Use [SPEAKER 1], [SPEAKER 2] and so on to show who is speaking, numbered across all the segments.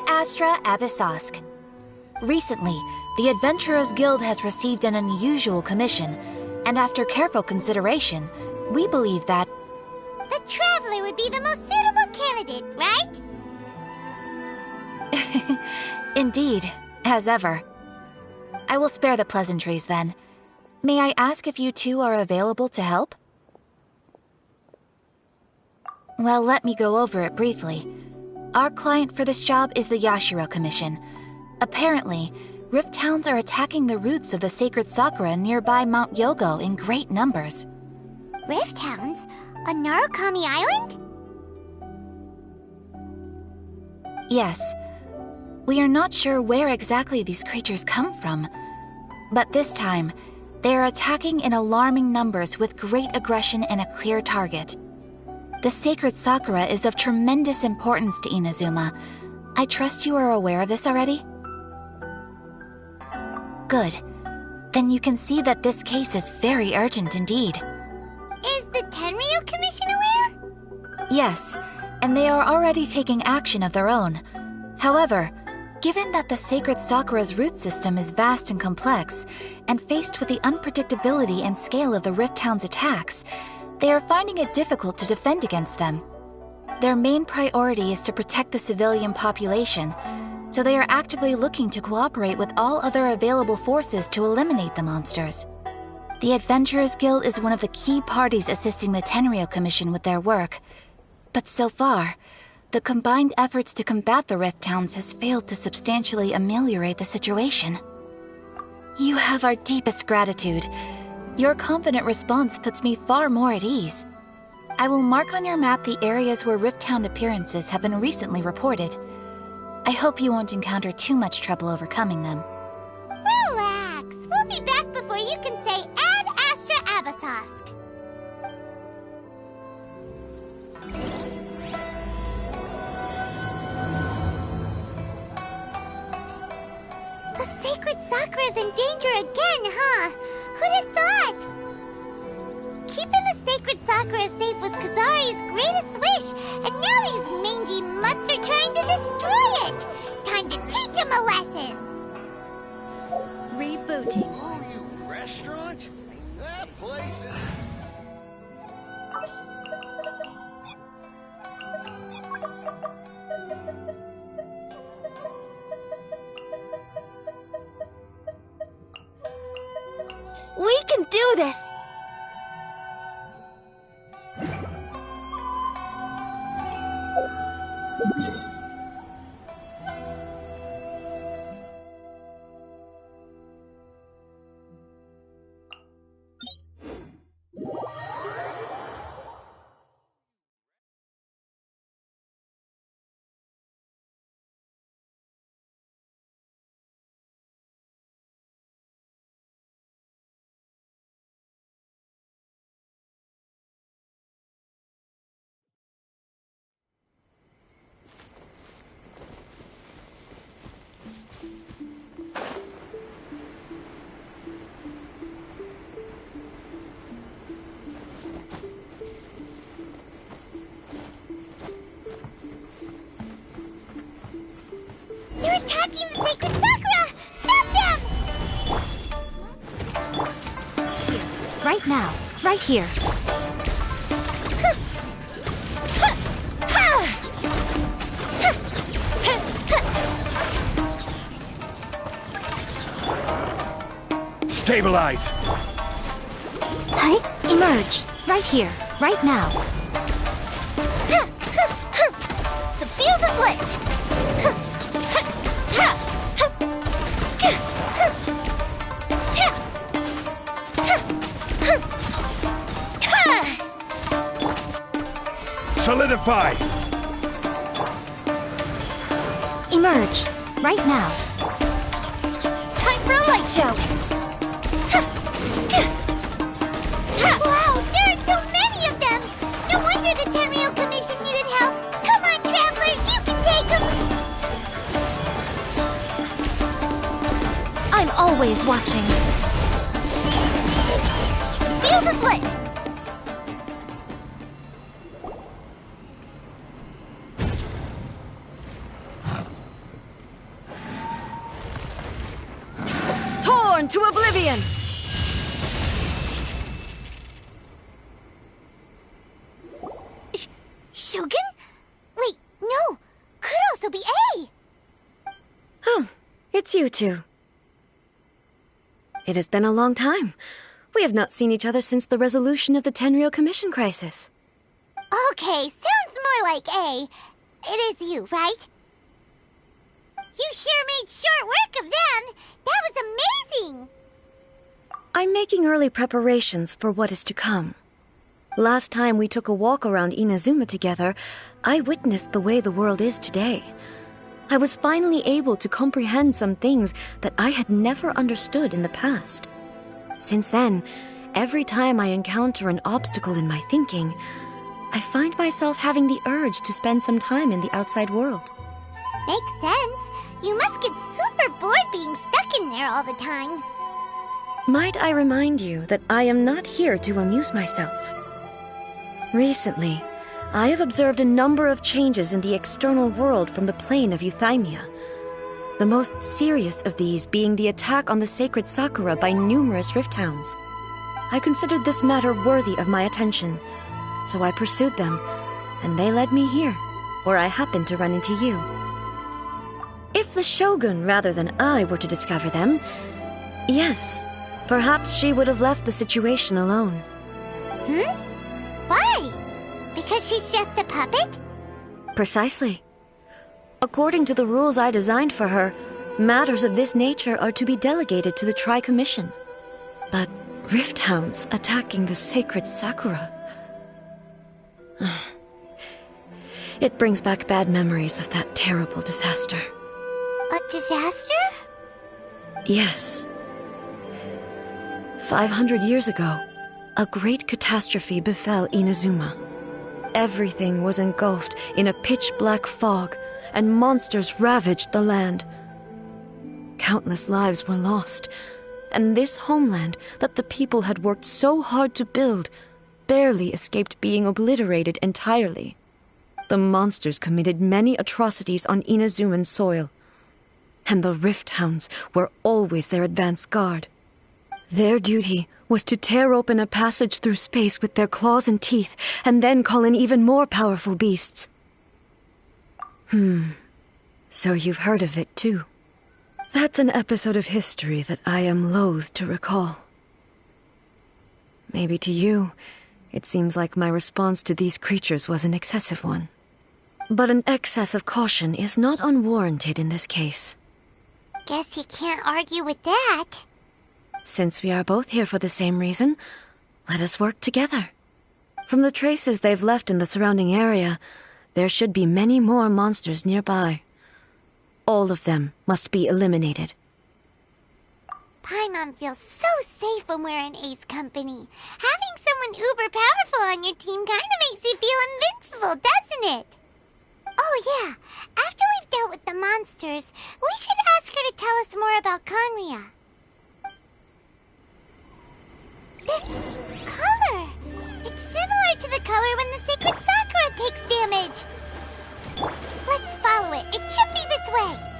[SPEAKER 1] Astra Abyssosk. Recently, the Adventurers Guild has received an unusual commission, and after careful consideration, we believe that...
[SPEAKER 2] The Traveler would be the most suitable candidate, right?
[SPEAKER 1] Indeed, as ever. I will spare the pleasantries then. May I ask if you two are available to help? Well, let me go over it briefly. Our client for this job is the Yashiro Commission. Apparently, Rift Towns are attacking the roots of the sacred sakura nearby Mount Yogo in great numbers.
[SPEAKER 2] Rift Hounds? On Narukami Island?
[SPEAKER 1] Yes. We are not sure where exactly these creatures come from. But this time, they are attacking in alarming numbers with great aggression and a clear target. The sacred sakura is of tremendous importance to Inazuma. I trust you are aware of this already? Good. Then you can see that this case is very urgent indeed.
[SPEAKER 2] Is the Tenryu Commission aware?
[SPEAKER 1] Yes, and they are already taking action of their own. However, given that the sacred sakura's root system is vast and complex, and faced with the unpredictability and scale of the Rift Hound's attacks, they are finding it difficult to defend against them. Their main priority is to protect the civilian population, so they are actively looking to cooperate with all other available forces to eliminate the monsters. The Adventurers Guild is one of the key parties assisting the Tenryu Commission with their work. But so far, the combined efforts to combat the Rift Towns has failed to substantially ameliorate the situation. You have our deepest gratitude. Your confident response puts me far more at ease. I will mark on your map the areas where Rift Town appearances have been recently reported. I hope you won't encounter too much trouble overcoming them.
[SPEAKER 2] Relax. We'll be back before you can say Ad Astra Abyssosk. The sacred sakura's in danger again, huh? Who'd have thought? Keeping the sacred sakura safe was Kazari's greatest wish, and now these mangy mutts are trying to destroy it! Time to teach him a lesson!
[SPEAKER 1] Rebooting.
[SPEAKER 3] Oh, you restaurant? That place is...
[SPEAKER 1] We can do this!
[SPEAKER 2] They're attacking the sacred sakura! Stop them!
[SPEAKER 4] Right now. Right here.
[SPEAKER 5] Stabilize!
[SPEAKER 4] Hi. Emerge. Right here. Right now.
[SPEAKER 2] The fuse is lit!
[SPEAKER 5] Solidify!
[SPEAKER 4] Emerge. Right now.
[SPEAKER 2] Time for a light show! Wow, there are so many of them! No wonder the Tenryu Commission needed help! Come on, Traveler, you can take them!
[SPEAKER 4] I'm always watching.
[SPEAKER 2] Fuse is lit!
[SPEAKER 5] you two. It has been a long time. We have not seen each other since the resolution of the Tenryou Commission crisis.
[SPEAKER 2] Okay, sounds more like A. It is you, right? You sure made short work of them! That was amazing!
[SPEAKER 5] I'm making early preparations for what is to come. Last time we took a walk around Inazuma together, I witnessed the way the world is today. I was finally able to comprehend some things that I had never understood in the past. Since then, every time I encounter an obstacle in my thinking, I find myself having the urge to spend some time in the outside world.
[SPEAKER 2] Makes sense. You must get super bored being stuck in there all the time.
[SPEAKER 5] Might I remind you that I am not here to amuse myself. Recently, I have observed a number of changes in the external world from the plane of Euthymia. The most serious of these being the attack on the sacred Sakura by numerous rift hounds. I considered this matter worthy of my attention, so I pursued them, and they led me here, where I happened to run into you. If the Shogun rather than I were to discover them, yes, perhaps she would have left the situation alone.
[SPEAKER 2] Why? Because she's just a puppet?
[SPEAKER 5] Precisely. According to the rules I designed for her, matters of this nature are to be delegated to the Tri-Commission. But rift hounds attacking the sacred Sakura... It brings back bad memories of that terrible disaster.
[SPEAKER 2] A disaster?
[SPEAKER 5] Yes. 500 years ago, a great catastrophe befell Inazuma. Everything was engulfed in a pitch-black fog, and monsters ravaged the land. Countless lives were lost, and this homeland that the people had worked so hard to build barely escaped being obliterated entirely. The monsters committed many atrocities on Inazuman soil, and the rift hounds were always their advance guard. Their duty was to tear open a passage through space with their claws and teeth, and then call in even more powerful beasts. So you've heard of it too. That's an episode of history that I am loath to recall. Maybe to you, it seems like my response to these creatures was an excessive one. But an excess of caution is not unwarranted in this case.
[SPEAKER 2] Guess you can't argue with that.
[SPEAKER 5] Since we are both here for the same reason, let us work together. From the traces they've left in the surrounding area, there should be many more monsters nearby. All of them must be eliminated.
[SPEAKER 2] Paimon feels so safe when we're in Ace company. Having someone uber powerful on your team kinda makes you feel invincible, doesn't it? Oh yeah, after we've dealt with the monsters, we should ask her to tell us more about Conria. This color! It's similar to the color when the sacred Sakura takes damage! Let's follow it. It should be this way!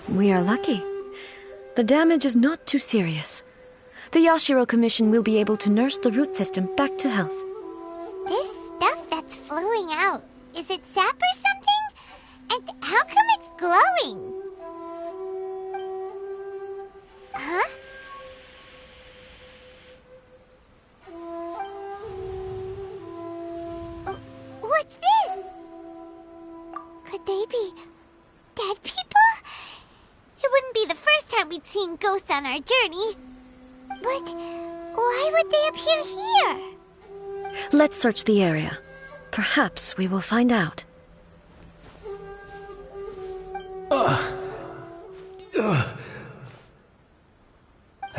[SPEAKER 5] We are lucky. The damage is not too serious. The Yashiro Commission will be able to nurse the root system back to health.
[SPEAKER 2] This stuff that's flowing out, is it sap or something? And how come it's glowing? Huh? What's this? Could they be thought we'd seen ghosts on our journey. But why would they appear here?
[SPEAKER 5] Let's search the area. Perhaps we will find out.
[SPEAKER 6] I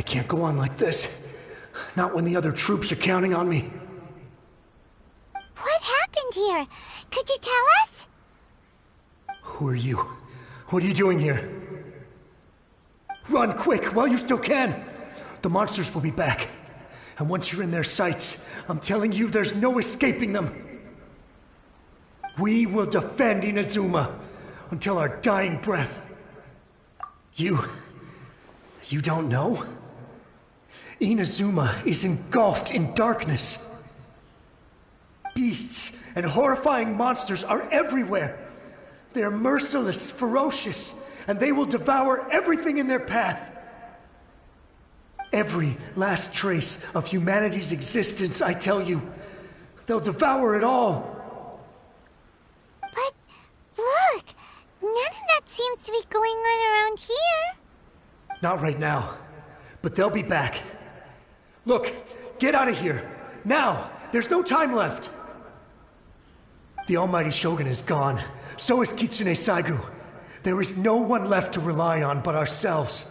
[SPEAKER 6] can't go on like this. Not when the other troops are counting on me.
[SPEAKER 2] What happened here? Could you tell us?
[SPEAKER 6] Who are you? What are you doing here? Run quick while you still can! The monsters will be back. And once you're in their sights, I'm telling you there's no escaping them. We will defend Inazuma until our dying breath. You don't know? Inazuma is engulfed in darkness. Beasts and horrifying monsters are everywhere. They are merciless, ferocious, and they will devour everything in their path. Every last trace of humanity's existence, I tell you. They'll devour it all.
[SPEAKER 2] But look, none of that seems to be going on around here.
[SPEAKER 6] Not right now, but they'll be back. Look, get out of here. Now! There's no time left! The Almighty Shogun is gone. So is Kitsune Saigu. There is no one left to rely on but ourselves.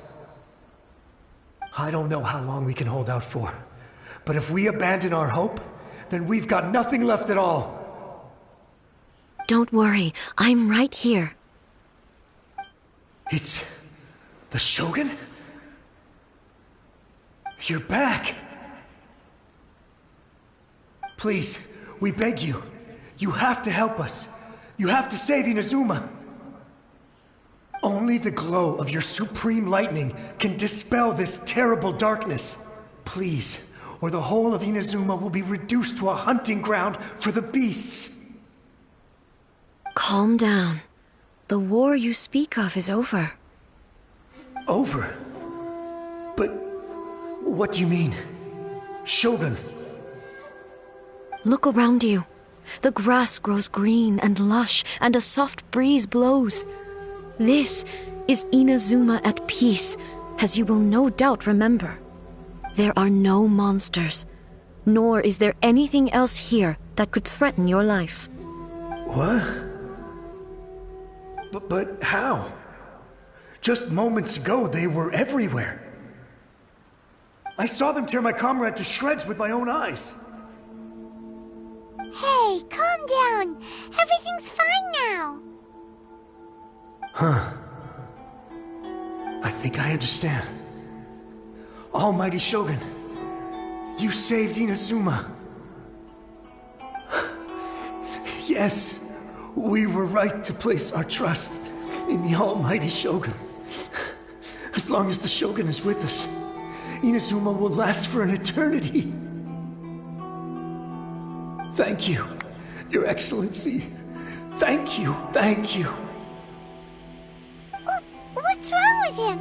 [SPEAKER 6] I don't know how long we can hold out for. But if we abandon our hope, then we've got nothing left at all.
[SPEAKER 5] Don't worry, I'm right here.
[SPEAKER 6] It's... the Shogun? You're back! Please, we beg you. You have to help us. You have to save Inazuma. Only the glow of your supreme lightning can dispel this terrible darkness. Please, or the whole of Inazuma will be reduced to a hunting ground for the beasts.
[SPEAKER 5] Calm down. The war you speak of is over.
[SPEAKER 6] Over? But what do you mean? Shogun?
[SPEAKER 5] Look around you. The grass grows green and lush, and a soft breeze blows. This is Inazuma at peace, as you will no doubt remember. There are no monsters, nor is there anything else here that could threaten your life.
[SPEAKER 6] What? But how? Just moments ago, they were everywhere. I saw them tear my comrade to shreds with my own eyes.
[SPEAKER 2] Hey, calm down. Everything's fine now.
[SPEAKER 6] Huh. I think I understand. Almighty Shogun, you saved Inazuma. Yes, we were right to place our trust in the Almighty Shogun. As long as the Shogun is with us, Inazuma will last for an eternity. Thank you, Your Excellency. Thank you, thank you.
[SPEAKER 2] What's wrong with him?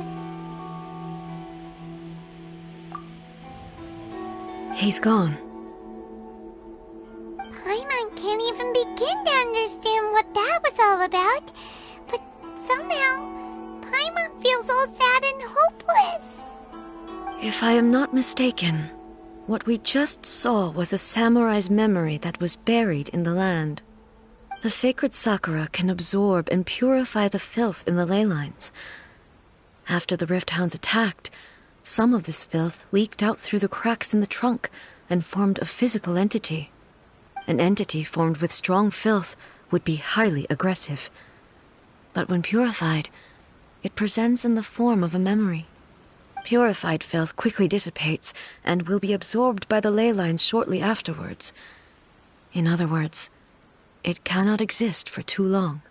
[SPEAKER 5] He's gone.
[SPEAKER 2] Paimon can't even begin to understand what that was all about. But somehow, Paimon feels all sad and hopeless.
[SPEAKER 5] If I am not mistaken, what we just saw was a samurai's memory that was buried in the land. The sacred sakura can absorb and purify the filth in the ley lines. After the Rift Hounds attacked, some of this filth leaked out through the cracks in the trunk and formed a physical entity. An entity formed with strong filth would be highly aggressive. But when purified, it presents in the form of a memory. Purified filth quickly dissipates and will be absorbed by the ley lines shortly afterwards. In other words, it cannot exist for too long.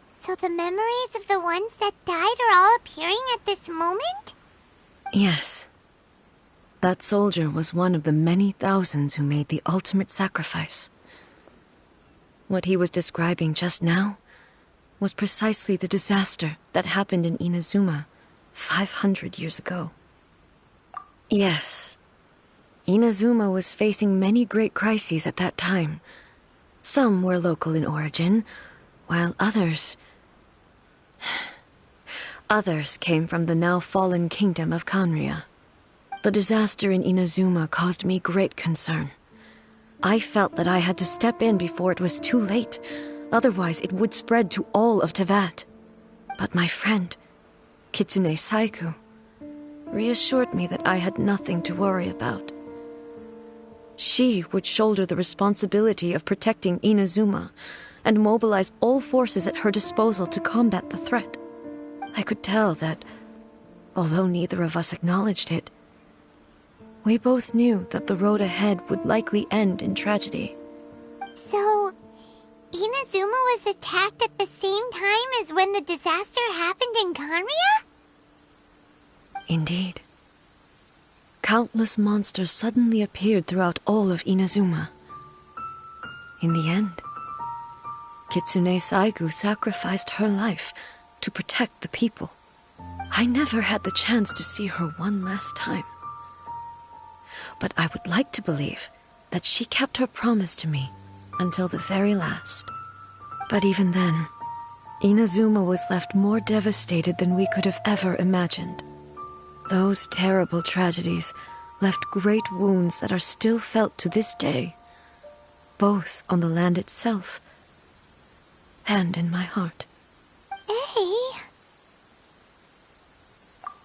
[SPEAKER 2] So the memories of the ones that died are all appearing at this moment?
[SPEAKER 5] Yes. That soldier was one of the many thousands who made the ultimate sacrifice. What he was describing just now was precisely the disaster that happened in Inazuma 500 years ago. Yes. Inazuma was facing many great crises at that time. Some were local in origin, while others... Others came from the now fallen kingdom of Kanria. The disaster in Inazuma caused me great concern. I felt that I had to step in before it was too late, otherwise it would spread to all of Tevat. But my friend, Kitsune Saiku, reassured me that I had nothing to worry about. She would shoulder the responsibility of protecting Inazuma and mobilize all forces at her disposal to combat the threat. I could tell that, although neither of us acknowledged it, we both knew that the road ahead would likely end in tragedy.
[SPEAKER 2] So, Inazuma was attacked at the same time as when the disaster happened in Kanria?
[SPEAKER 5] Indeed. Countless monsters suddenly appeared throughout all of Inazuma. In the end, Kitsune Saigu sacrificed her life to protect the people. I never had the chance to see her one last time. But I would like to believe that she kept her promise to me until the very last. But even then, Inazuma was left more devastated than we could have ever imagined. Those terrible tragedies left great wounds that are still felt to this day, both on the land itself and in my heart.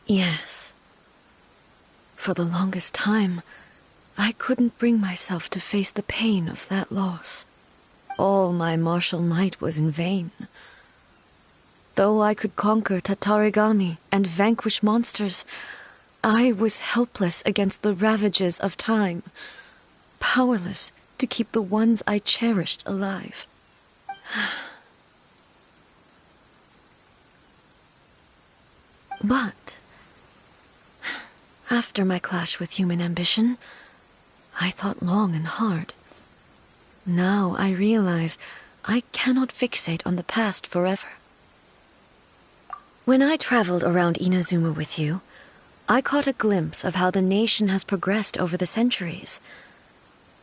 [SPEAKER 5] Yes. For the longest time, I couldn't bring myself to face the pain of that loss. All my martial might was in vain. Though I could conquer Tatarigami and vanquish monsters, I was helpless against the ravages of time, powerless to keep the ones I cherished alive. But after my clash with human ambition, I thought long and hard. Now I realize I cannot fixate on the past forever. When I traveled around Inazuma with you, I caught a glimpse of how the nation has progressed over the centuries.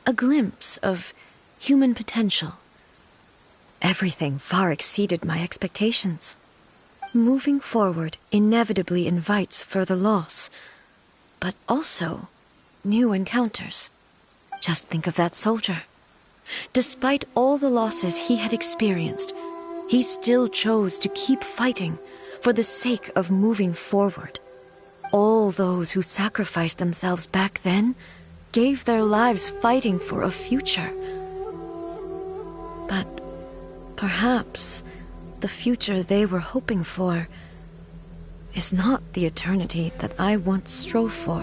[SPEAKER 5] A glimpse of human potential. Everything far exceeded my expectations. Moving forward inevitably invites further loss, but also new encounters. Just think of that soldier. Despite all the losses he had experienced, he still chose to keep fighting for the sake of moving forward. All those who sacrificed themselves back then gave their lives fighting for a future. But perhaps the future they were hoping for is not the eternity that I once strove for.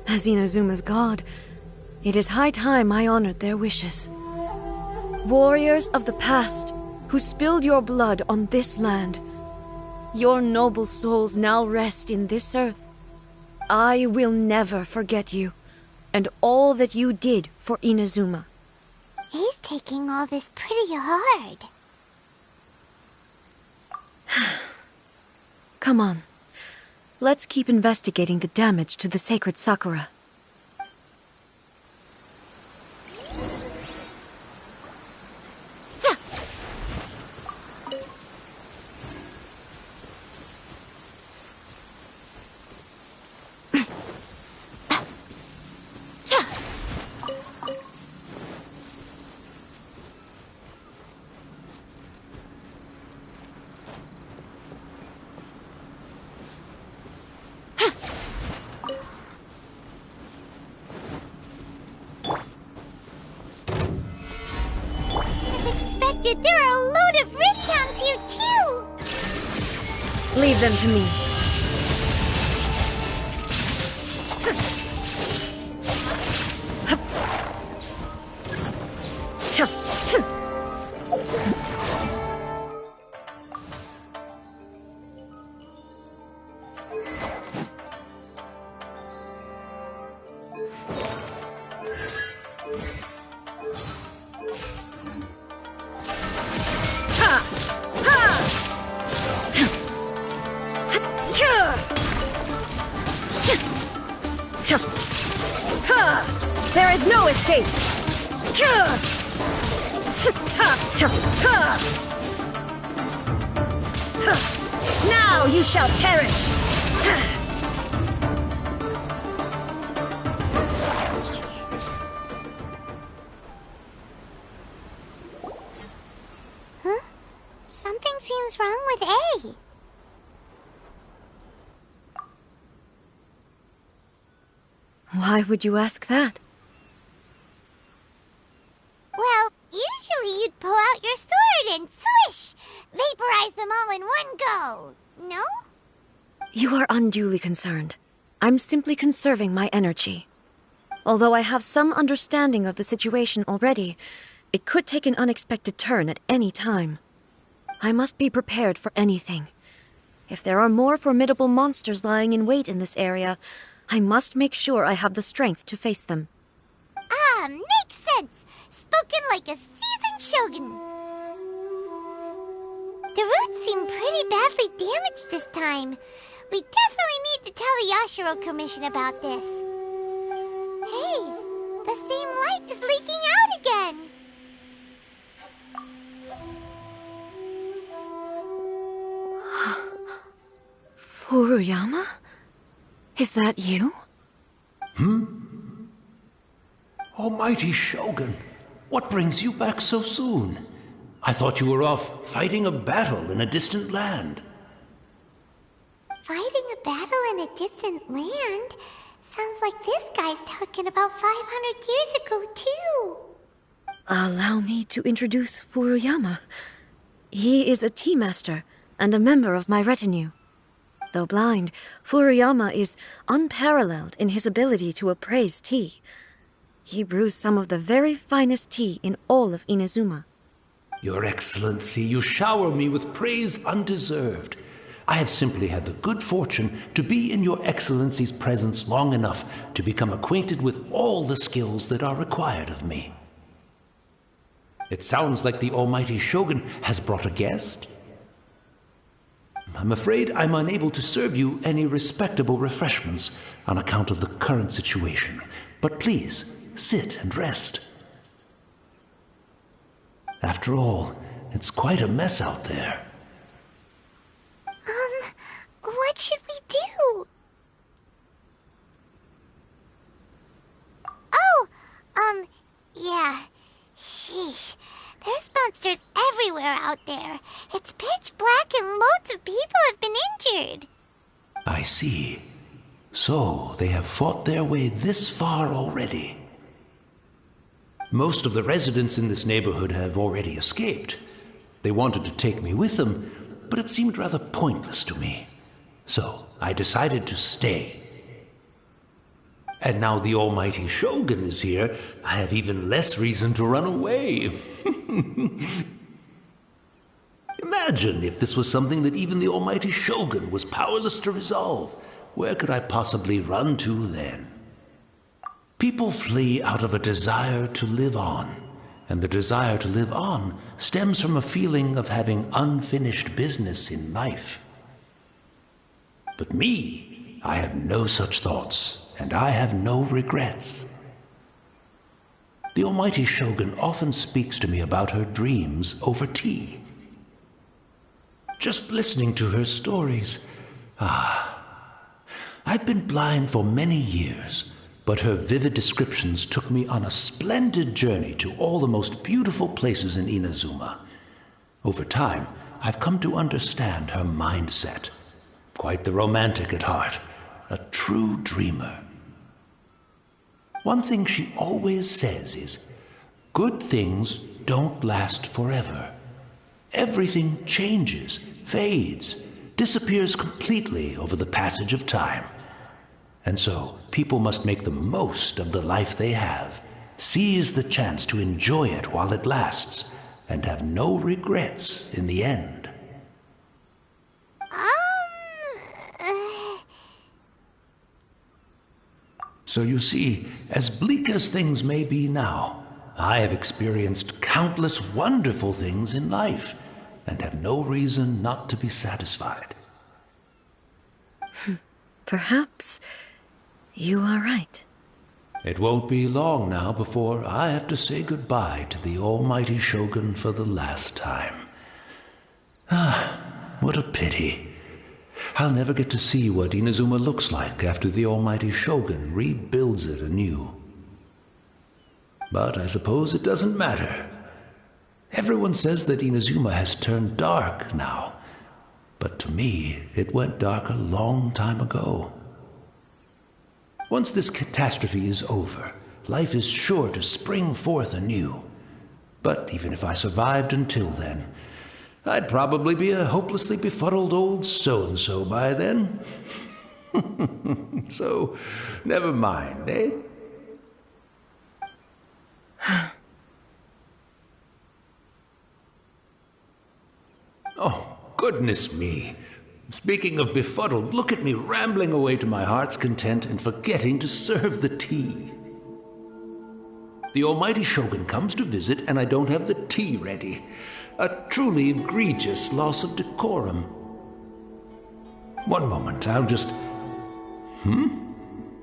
[SPEAKER 5] As Inazuma's god, it is high time I honored their wishes. Warriors of the past, who spilled your blood on this land, your noble souls now rest in this earth. I will never forget you, and all that you did for Inazuma.
[SPEAKER 2] He's taking all this pretty hard.
[SPEAKER 5] Come on. Let's keep investigating the damage to the sacred Sakura.
[SPEAKER 2] There are a load of Rifthounds here too!
[SPEAKER 5] Leave them to me. There is no escape! Now you shall perish!
[SPEAKER 2] Huh? Something seems wrong with A.
[SPEAKER 5] Why would you ask that?
[SPEAKER 2] Well, usually you'd pull out your sword and swish! Vaporize them all in one go, no?
[SPEAKER 5] You are unduly concerned. I'm simply conserving my energy. Although I have some understanding of the situation already, it could take an unexpected turn at any time. I must be prepared for anything. If there are more formidable monsters lying in wait in this area, I must make sure I have the strength to face them.
[SPEAKER 2] Ah, makes sense! Spoken like a seasoned shogun. The roots seem pretty badly damaged this time. We definitely need to tell the Yashiro Commission about this. Hey, the same light is leaking out again!
[SPEAKER 5] Furuyama? Is that you?
[SPEAKER 7] Almighty Shogun, what brings you back so soon? I thought you were off fighting a battle in a distant land.
[SPEAKER 2] Fighting a battle in a distant land? Sounds like this guy's talking about 500 years ago, too.
[SPEAKER 5] Allow me to introduce Furuyama. He is a tea master and a member of my retinue. Though blind, Furuyama is unparalleled in his ability to appraise tea. He brews some of the very finest tea in all of Inazuma.
[SPEAKER 7] Your Excellency, you shower me with praise undeserved. I have simply had the good fortune to be in Your Excellency's presence long enough to become acquainted with all the skills that are required of me. It sounds like the Almighty Shogun has brought a guest. I'm afraid I'm unable to serve you any respectable refreshments on account of the current situation. But please, sit and rest. After all, it's quite a mess out there.
[SPEAKER 2] What should we do? Oh, yeah. Sheesh. There's monsters everywhere out there. It's pitch black and loads of people have been injured.
[SPEAKER 7] I see. So, they have fought their way this far already. Most of the residents in this neighborhood have already escaped. They wanted to take me with them, but it seemed rather pointless to me. So, I decided to stay. And now the Almighty Shogun is here, I have even less reason to run away. Imagine if this was something that even the Almighty Shogun was powerless to resolve. Where could I possibly run to then? People flee out of a desire to live on, and the desire to live on stems from a feeling of having unfinished business in life. But me, I have no such thoughts, and I have no regrets. The Almighty Shogun often speaks to me about her dreams over tea. Just listening to her stories, I've been blind for many years, but her vivid descriptions took me on a splendid journey to all the most beautiful places in Inazuma. Over time, I've come to understand her mindset. Quite the romantic at heart, a true dreamer. One thing she always says is, good things don't last forever. Everything changes, fades, disappears completely over the passage of time. And so, people must make the most of the life they have, seize the chance to enjoy it while it lasts, and have no regrets in the end. So you see, as bleak as things may be now, I have experienced countless wonderful things in life, and have no reason not to be satisfied.
[SPEAKER 5] Perhaps you are right.
[SPEAKER 7] It won't be long now before I have to say goodbye to the almighty Shogun for the last time. Ah, what a pity. I'll never get to see what Inazuma looks like after the almighty Shogun rebuilds it anew. But I suppose it doesn't matter. Everyone says that Inazuma has turned dark now, but to me, it went dark a long time ago. Once this catastrophe is over, life is sure to spring forth anew. But even if I survived until then, I'd probably be a hopelessly befuddled old so-and-so by then. So, never mind, eh? Oh, goodness me. Speaking of befuddled, look at me rambling away to my heart's content and forgetting to serve the tea. The almighty Shogun comes to visit and I don't have the tea ready. A truly egregious loss of decorum. One moment, I'll just...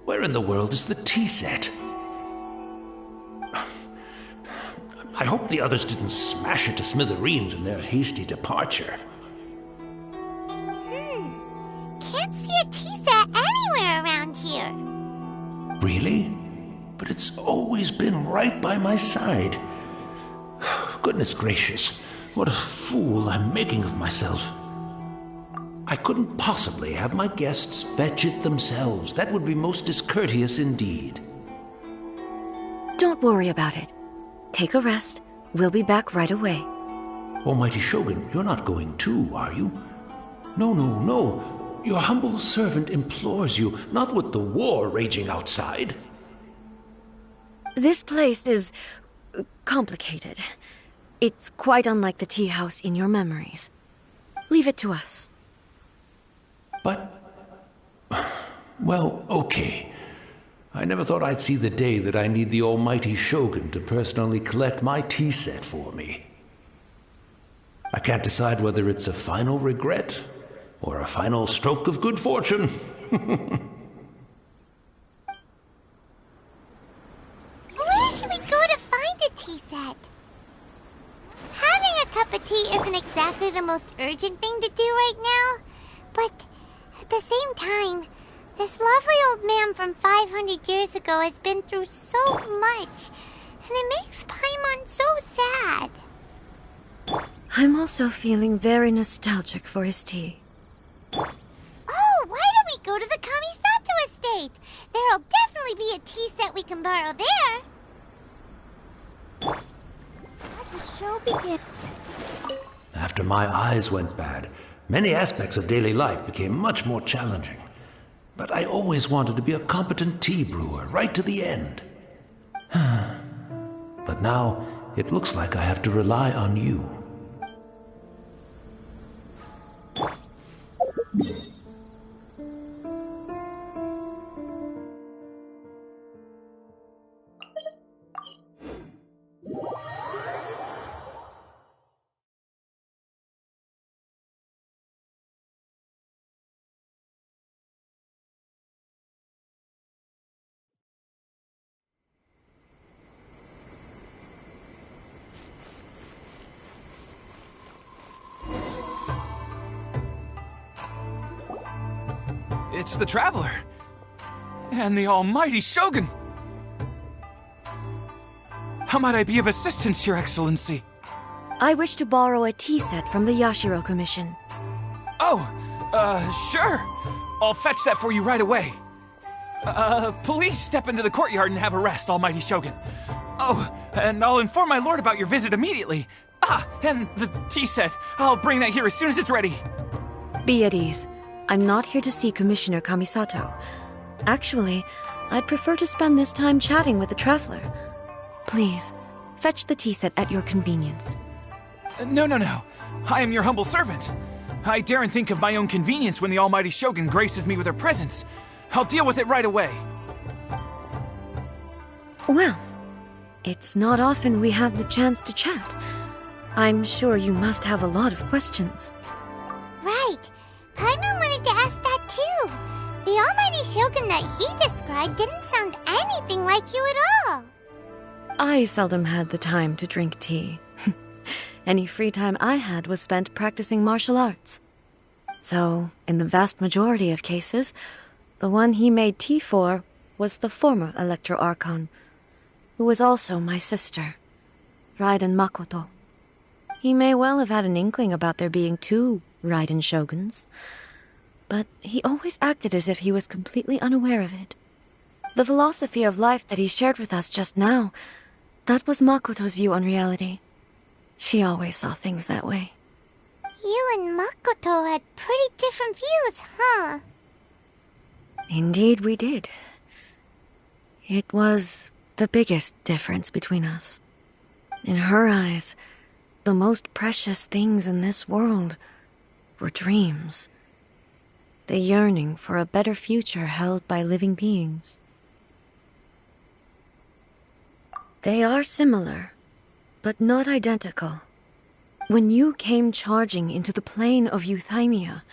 [SPEAKER 7] Where in the world is the tea set? I hope the others didn't smash it to smithereens in their hasty departure.
[SPEAKER 2] Can't see a tea set anywhere around here.
[SPEAKER 7] Really? But it's always been right by my side. Goodness gracious, what a fool I'm making of myself. I couldn't possibly have my guests fetch it themselves. That would be most discourteous indeed.
[SPEAKER 5] Don't worry about it. Take a rest. We'll be back right away.
[SPEAKER 7] Almighty Shogun, you're not going too, are you? No. Your humble servant implores you, not with the war raging outside.
[SPEAKER 5] This place is complicated. It's quite unlike the tea house in your memories. Leave it to us.
[SPEAKER 7] But... well, okay. I never thought I'd see the day that I need the almighty Shogun to personally collect my tea set for me. I can't decide whether it's a final regret or a final stroke of good fortune.
[SPEAKER 2] Where should we go to find a tea set? Having a cup of tea isn't exactly the most urgent thing to do right now, but at the same time, this lovely old man from 500 years ago has been through so much, and it makes Paimon so sad.
[SPEAKER 5] I'm also feeling very nostalgic for his tea.
[SPEAKER 2] Oh, why don't we go to the Kamisato estate? There'll definitely be a tea set we can borrow there. Let the show begin.
[SPEAKER 7] After my eyes went bad, many aspects of daily life became much more challenging. But I always wanted to be a competent tea brewer, right to the end. But now, it looks like I have to rely on you.
[SPEAKER 8] It's the Traveler! And the almighty Shogun! How might I be of assistance, Your Excellency?
[SPEAKER 5] I wish to borrow a tea set from the Yashiro Commission.
[SPEAKER 8] Oh, sure. I'll fetch that for you right away. Please step into the courtyard and have a rest, almighty Shogun. Oh, and I'll inform my lord about your visit immediately. Ah, and the tea set. I'll bring that here as soon as it's ready.
[SPEAKER 5] Be at ease. I'm not here to see Commissioner Kamisato. Actually, I'd prefer to spend this time chatting with the Traveler. Please, fetch the tea set at your convenience.
[SPEAKER 8] No. I am your humble servant. I daren't think of my own convenience when the almighty Shogun graces me with her presence. I'll deal with it right away.
[SPEAKER 5] Well, it's not often we have the chance to chat. I'm sure you must have a lot of questions.
[SPEAKER 2] Right. Paimon wanted to ask that too. The Almighty Shogun that he described didn't sound anything like you at all.
[SPEAKER 5] I seldom had the time to drink tea. Any free time I had was spent practicing martial arts. So, in the vast majority of cases, the one he made tea for was the former Electro Archon, who was also my sister, Raiden Makoto. He may well have had an inkling about there being two Raiden Shoguns, but he always acted as if he was completely unaware of it. The philosophy of life that he shared with us just now, that was Makoto's view on reality. She always saw things that way.
[SPEAKER 2] You and Makoto had pretty different views, huh?
[SPEAKER 5] Indeed we did. It was the biggest difference between us. In her eyes, the most precious things in this world were dreams. The yearning for a better future held by living beings. They are similar, but not identical. When you came charging into the plane of Euthymia,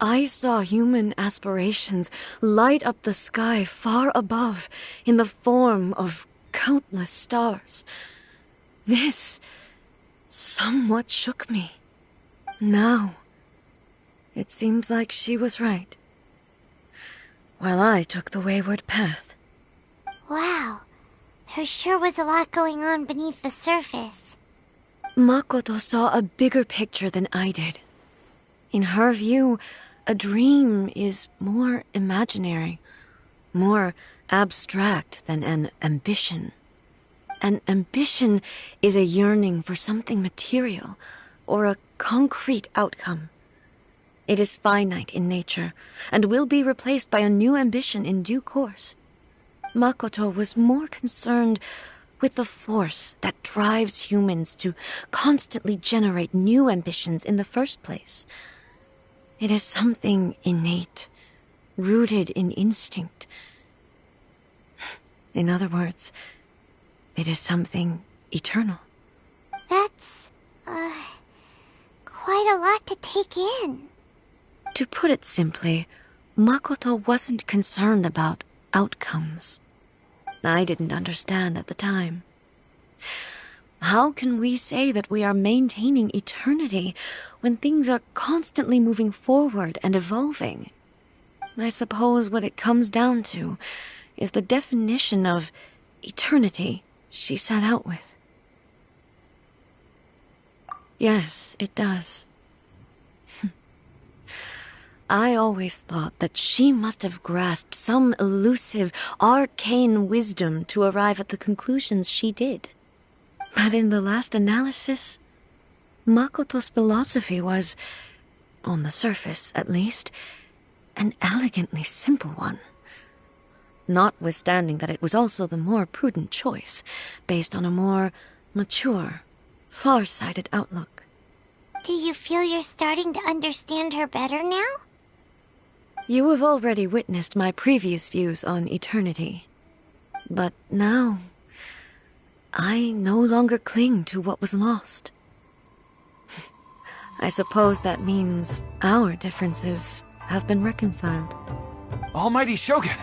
[SPEAKER 5] I saw human aspirations light up the sky far above in the form of countless stars. This somewhat shook me. Now, it seems like she was right, while I took the wayward path.
[SPEAKER 2] Wow, there sure was a lot going on beneath the surface.
[SPEAKER 5] Makoto saw a bigger picture than I did. In her view, a dream is more imaginary, more abstract than an ambition. An ambition is a yearning for something material, or a concrete outcome. It is finite in nature, and will be replaced by a new ambition in due course. Makoto was more concerned with the force that drives humans to constantly generate new ambitions in the first place. It is something innate, rooted in instinct. In other words, it is something eternal.
[SPEAKER 2] That's, quite a lot to take in.
[SPEAKER 5] To put it simply, Makoto wasn't concerned about outcomes. I didn't understand at the time. How can we say that we are maintaining eternity when things are constantly moving forward and evolving? I suppose what it comes down to is the definition of eternity she set out with. Yes, it does. I always thought that she must have grasped some elusive, arcane wisdom to arrive at the conclusions she did. But in the last analysis, Makoto's philosophy was, on the surface at least, an elegantly simple one. Notwithstanding that it was also the more prudent choice, based on a more mature, far-sighted outlook.
[SPEAKER 2] Do you feel you're starting to understand her better now?
[SPEAKER 5] You have already witnessed my previous views on eternity. But now, I no longer cling to what was lost. I suppose that means our differences have been reconciled.
[SPEAKER 8] Almighty Shogun,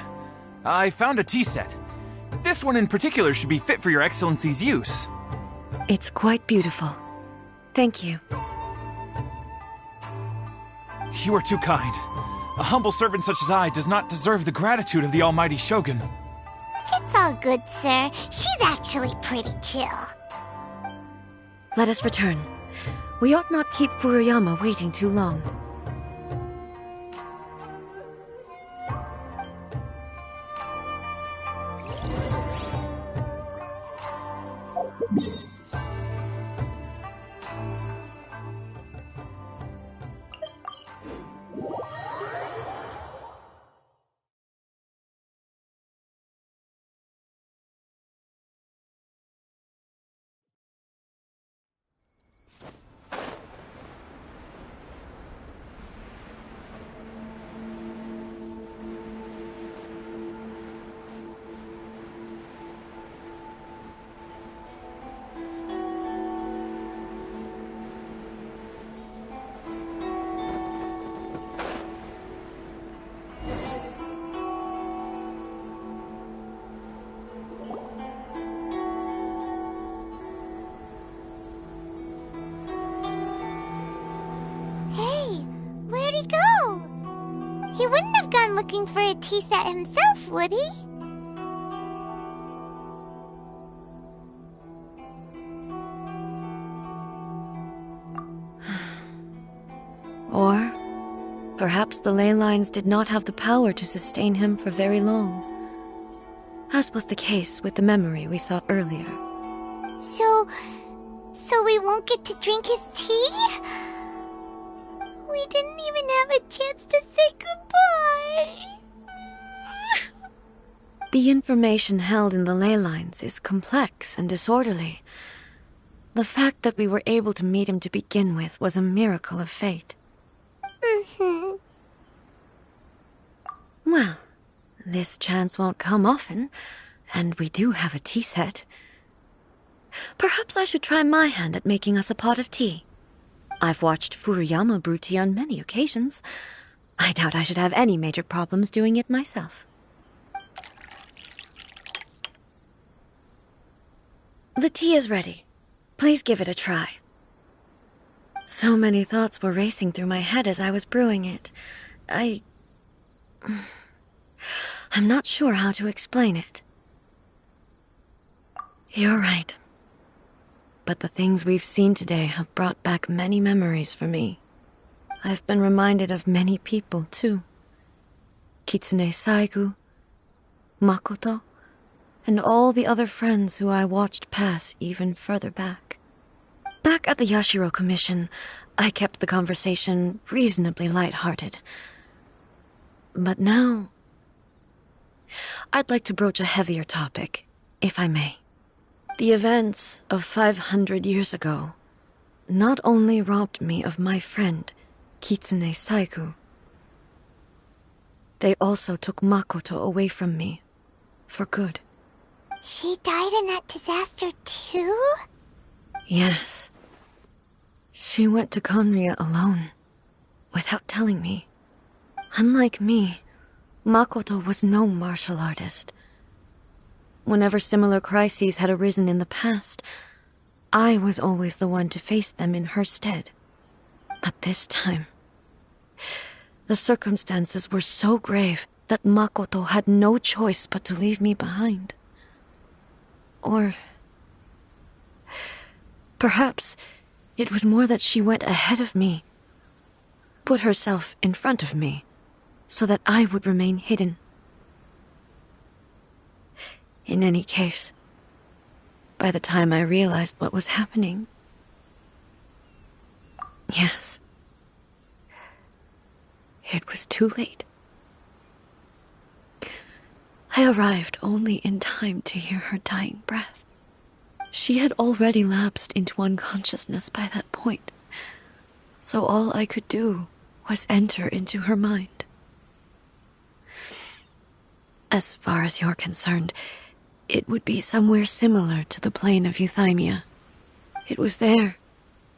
[SPEAKER 8] I found a tea set. This one in particular should be fit for your Excellency's use.
[SPEAKER 5] It's quite beautiful. Thank you.
[SPEAKER 8] You are too kind. A humble servant such as I does not deserve the gratitude of the Almighty Shogun.
[SPEAKER 2] It's all good, sir. She's actually pretty chill.
[SPEAKER 5] Let us return. We ought not keep Furuyama waiting too long.
[SPEAKER 2] looking for a tea set himself, would he?
[SPEAKER 5] Or perhaps the ley lines did not have the power to sustain him for very long, as was the case with the memory we saw earlier.
[SPEAKER 2] So we won't get to drink his tea? We didn't even have a chance to say goodbye.
[SPEAKER 5] The information held in the ley lines is complex and disorderly. The fact that we were able to meet him to begin with was a miracle of fate.
[SPEAKER 2] Mm-hmm.
[SPEAKER 5] Well, this chance won't come often, and we do have a tea set. Perhaps I should try my hand at making us a pot of tea. I've watched Furuyama brew tea on many occasions. I doubt I should have any major problems doing it myself. The tea is ready. Please give it a try. So many thoughts were racing through my head as I was brewing it. I'm not sure how to explain it. You're right. But the things we've seen today have brought back many memories for me. I've been reminded of many people, too. Kitsune Saigu, Makoto, and all the other friends who I watched pass even further back. Back at the Yashiro Commission, I kept the conversation reasonably light-hearted. But now, I'd like to broach a heavier topic, if I may. The events of 500 years ago not only robbed me of my friend, Kitsune Saigu, they also took Makoto away from me, for good.
[SPEAKER 2] She died in that disaster too?
[SPEAKER 5] Yes. She went to Conria alone, without telling me. Unlike me, Makoto was no martial artist. Whenever similar crises had arisen in the past, I was always the one to face them in her stead. But this time, the circumstances were so grave that Makoto had no choice but to leave me behind. Or perhaps it was more that she went ahead of me, put herself in front of me, so that I would remain hidden. In any case, by the time I realized what was happening, yes, it was too late. I arrived only in time to hear her dying breath. She had already lapsed into unconsciousness by that point, so all I could do was enter into her mind. As far as you're concerned, it would be somewhere similar to the plane of Euthymia. It was there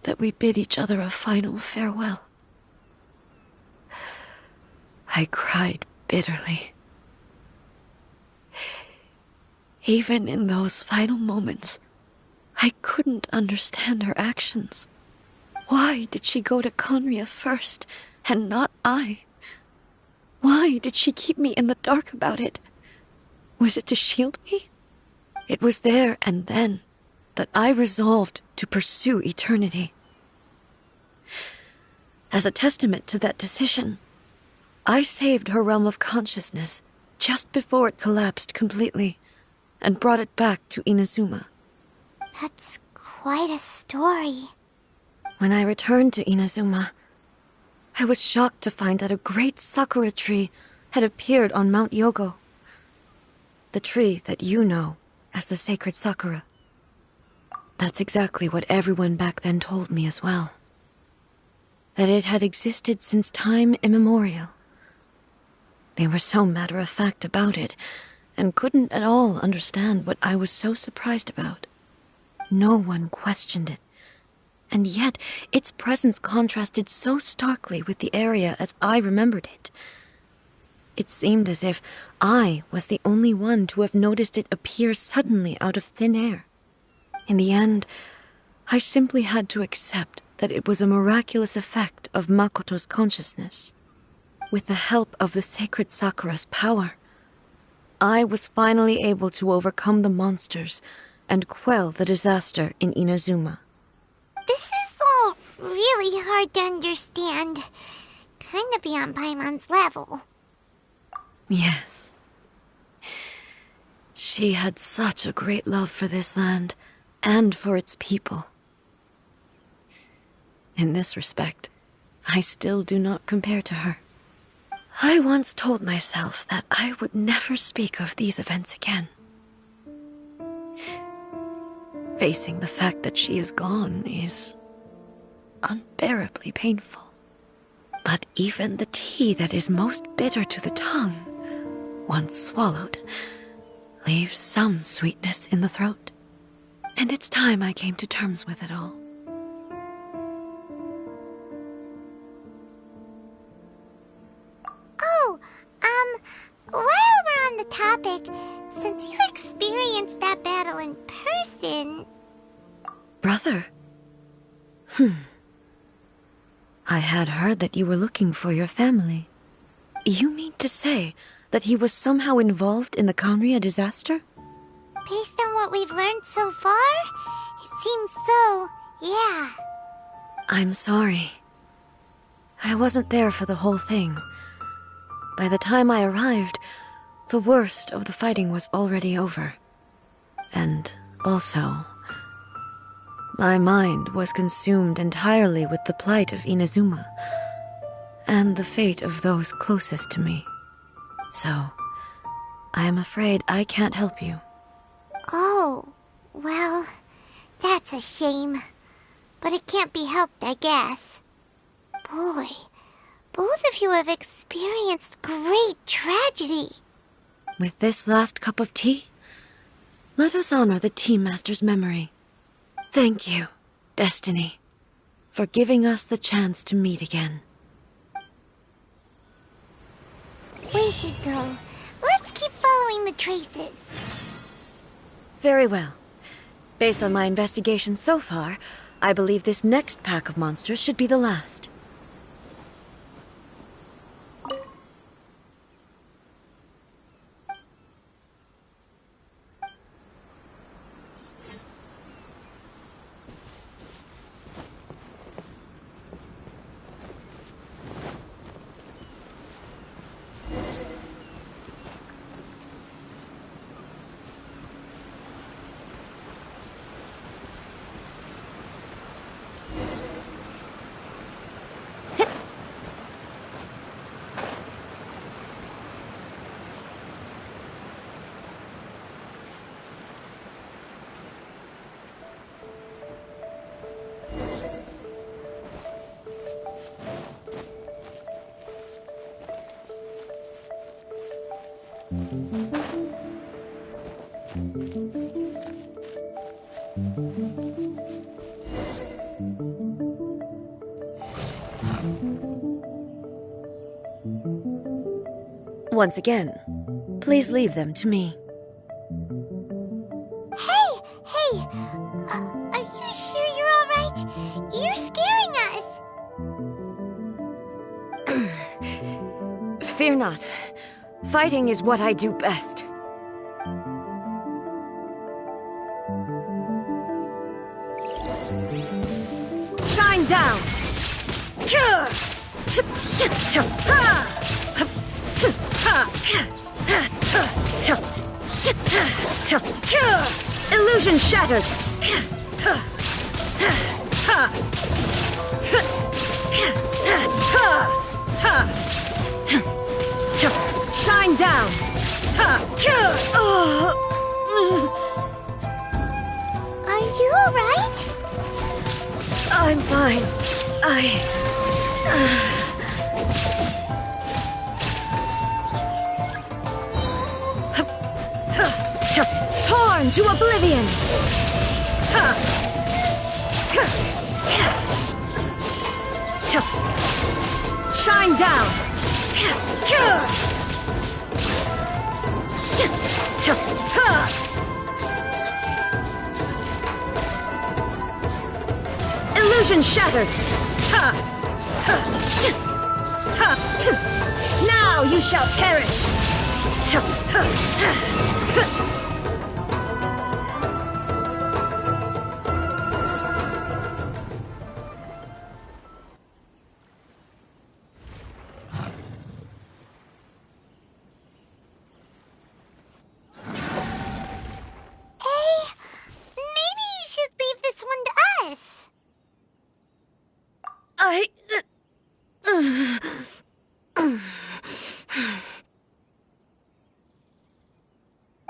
[SPEAKER 5] that we bid each other a final farewell. I cried bitterly. Even in those final moments, I couldn't understand her actions. Why did she go to Conria first, and not I? Why did she keep me in the dark about it? Was it to shield me? It was there and then that I resolved to pursue eternity. As a testament to that decision, I saved her realm of consciousness just before it collapsed completely, and brought it back to Inazuma.
[SPEAKER 2] That's quite a story.
[SPEAKER 5] When I returned to Inazuma, I was shocked to find that a great sakura tree had appeared on Mount Yogo. The tree that you know as the sacred sakura. That's exactly what everyone back then told me as well. That it had existed since time immemorial. They were so matter-of-fact about it, and couldn't at all understand what I was so surprised about. No one questioned it, and yet its presence contrasted so starkly with the area as I remembered it. It seemed as if I was the only one to have noticed it appear suddenly out of thin air. In the end, I simply had to accept that it was a miraculous effect of Makoto's consciousness. With the help of the sacred Sakura's power, I was finally able to overcome the monsters and quell the disaster in Inazuma.
[SPEAKER 2] This is all really hard to understand. Kinda beyond Paimon's level.
[SPEAKER 5] Yes. She had such a great love for this land and for its people. In this respect, I still do not compare to her. I once told myself that I would never speak of these events again. Facing the fact that she is gone is unbearably painful. But even the tea that is most bitter to the tongue, once swallowed, leaves some sweetness in the throat. And it's time I came to terms with it all.
[SPEAKER 2] Oh, while we're on the topic, since you experienced that battle in person...
[SPEAKER 5] Brother? I had heard that you were looking for your family. You mean to say that he was somehow involved in the Kanria disaster?
[SPEAKER 2] Based on what we've learned so far, it seems so, yeah.
[SPEAKER 5] I'm sorry. I wasn't there for the whole thing. By the time I arrived, the worst of the fighting was already over. And also, my mind was consumed entirely with the plight of Inazuma and the fate of those closest to me. So, I am afraid I can't help you.
[SPEAKER 2] Oh, well, that's a shame. But it can't be helped, I guess. Boy, both of you have experienced great tragedy.
[SPEAKER 5] With this last cup of tea, let us honor the Tea Master's memory. Thank you, Destiny, for giving us the chance to meet again.
[SPEAKER 2] We should go. Let's keep following the traces.
[SPEAKER 5] Very well. Based on my investigation so far, I believe this next pack of monsters should be the last. Once again, please leave them to me.
[SPEAKER 2] Hey! Are you sure you're all right? You're scaring us!
[SPEAKER 5] Fear not. Fighting is what I do best. Shine down! Illusion shattered! Shine down!
[SPEAKER 2] Are you alright?
[SPEAKER 5] I'm fine. Torn to oblivion! Shine down! Illusion shattered! Now you shall perish!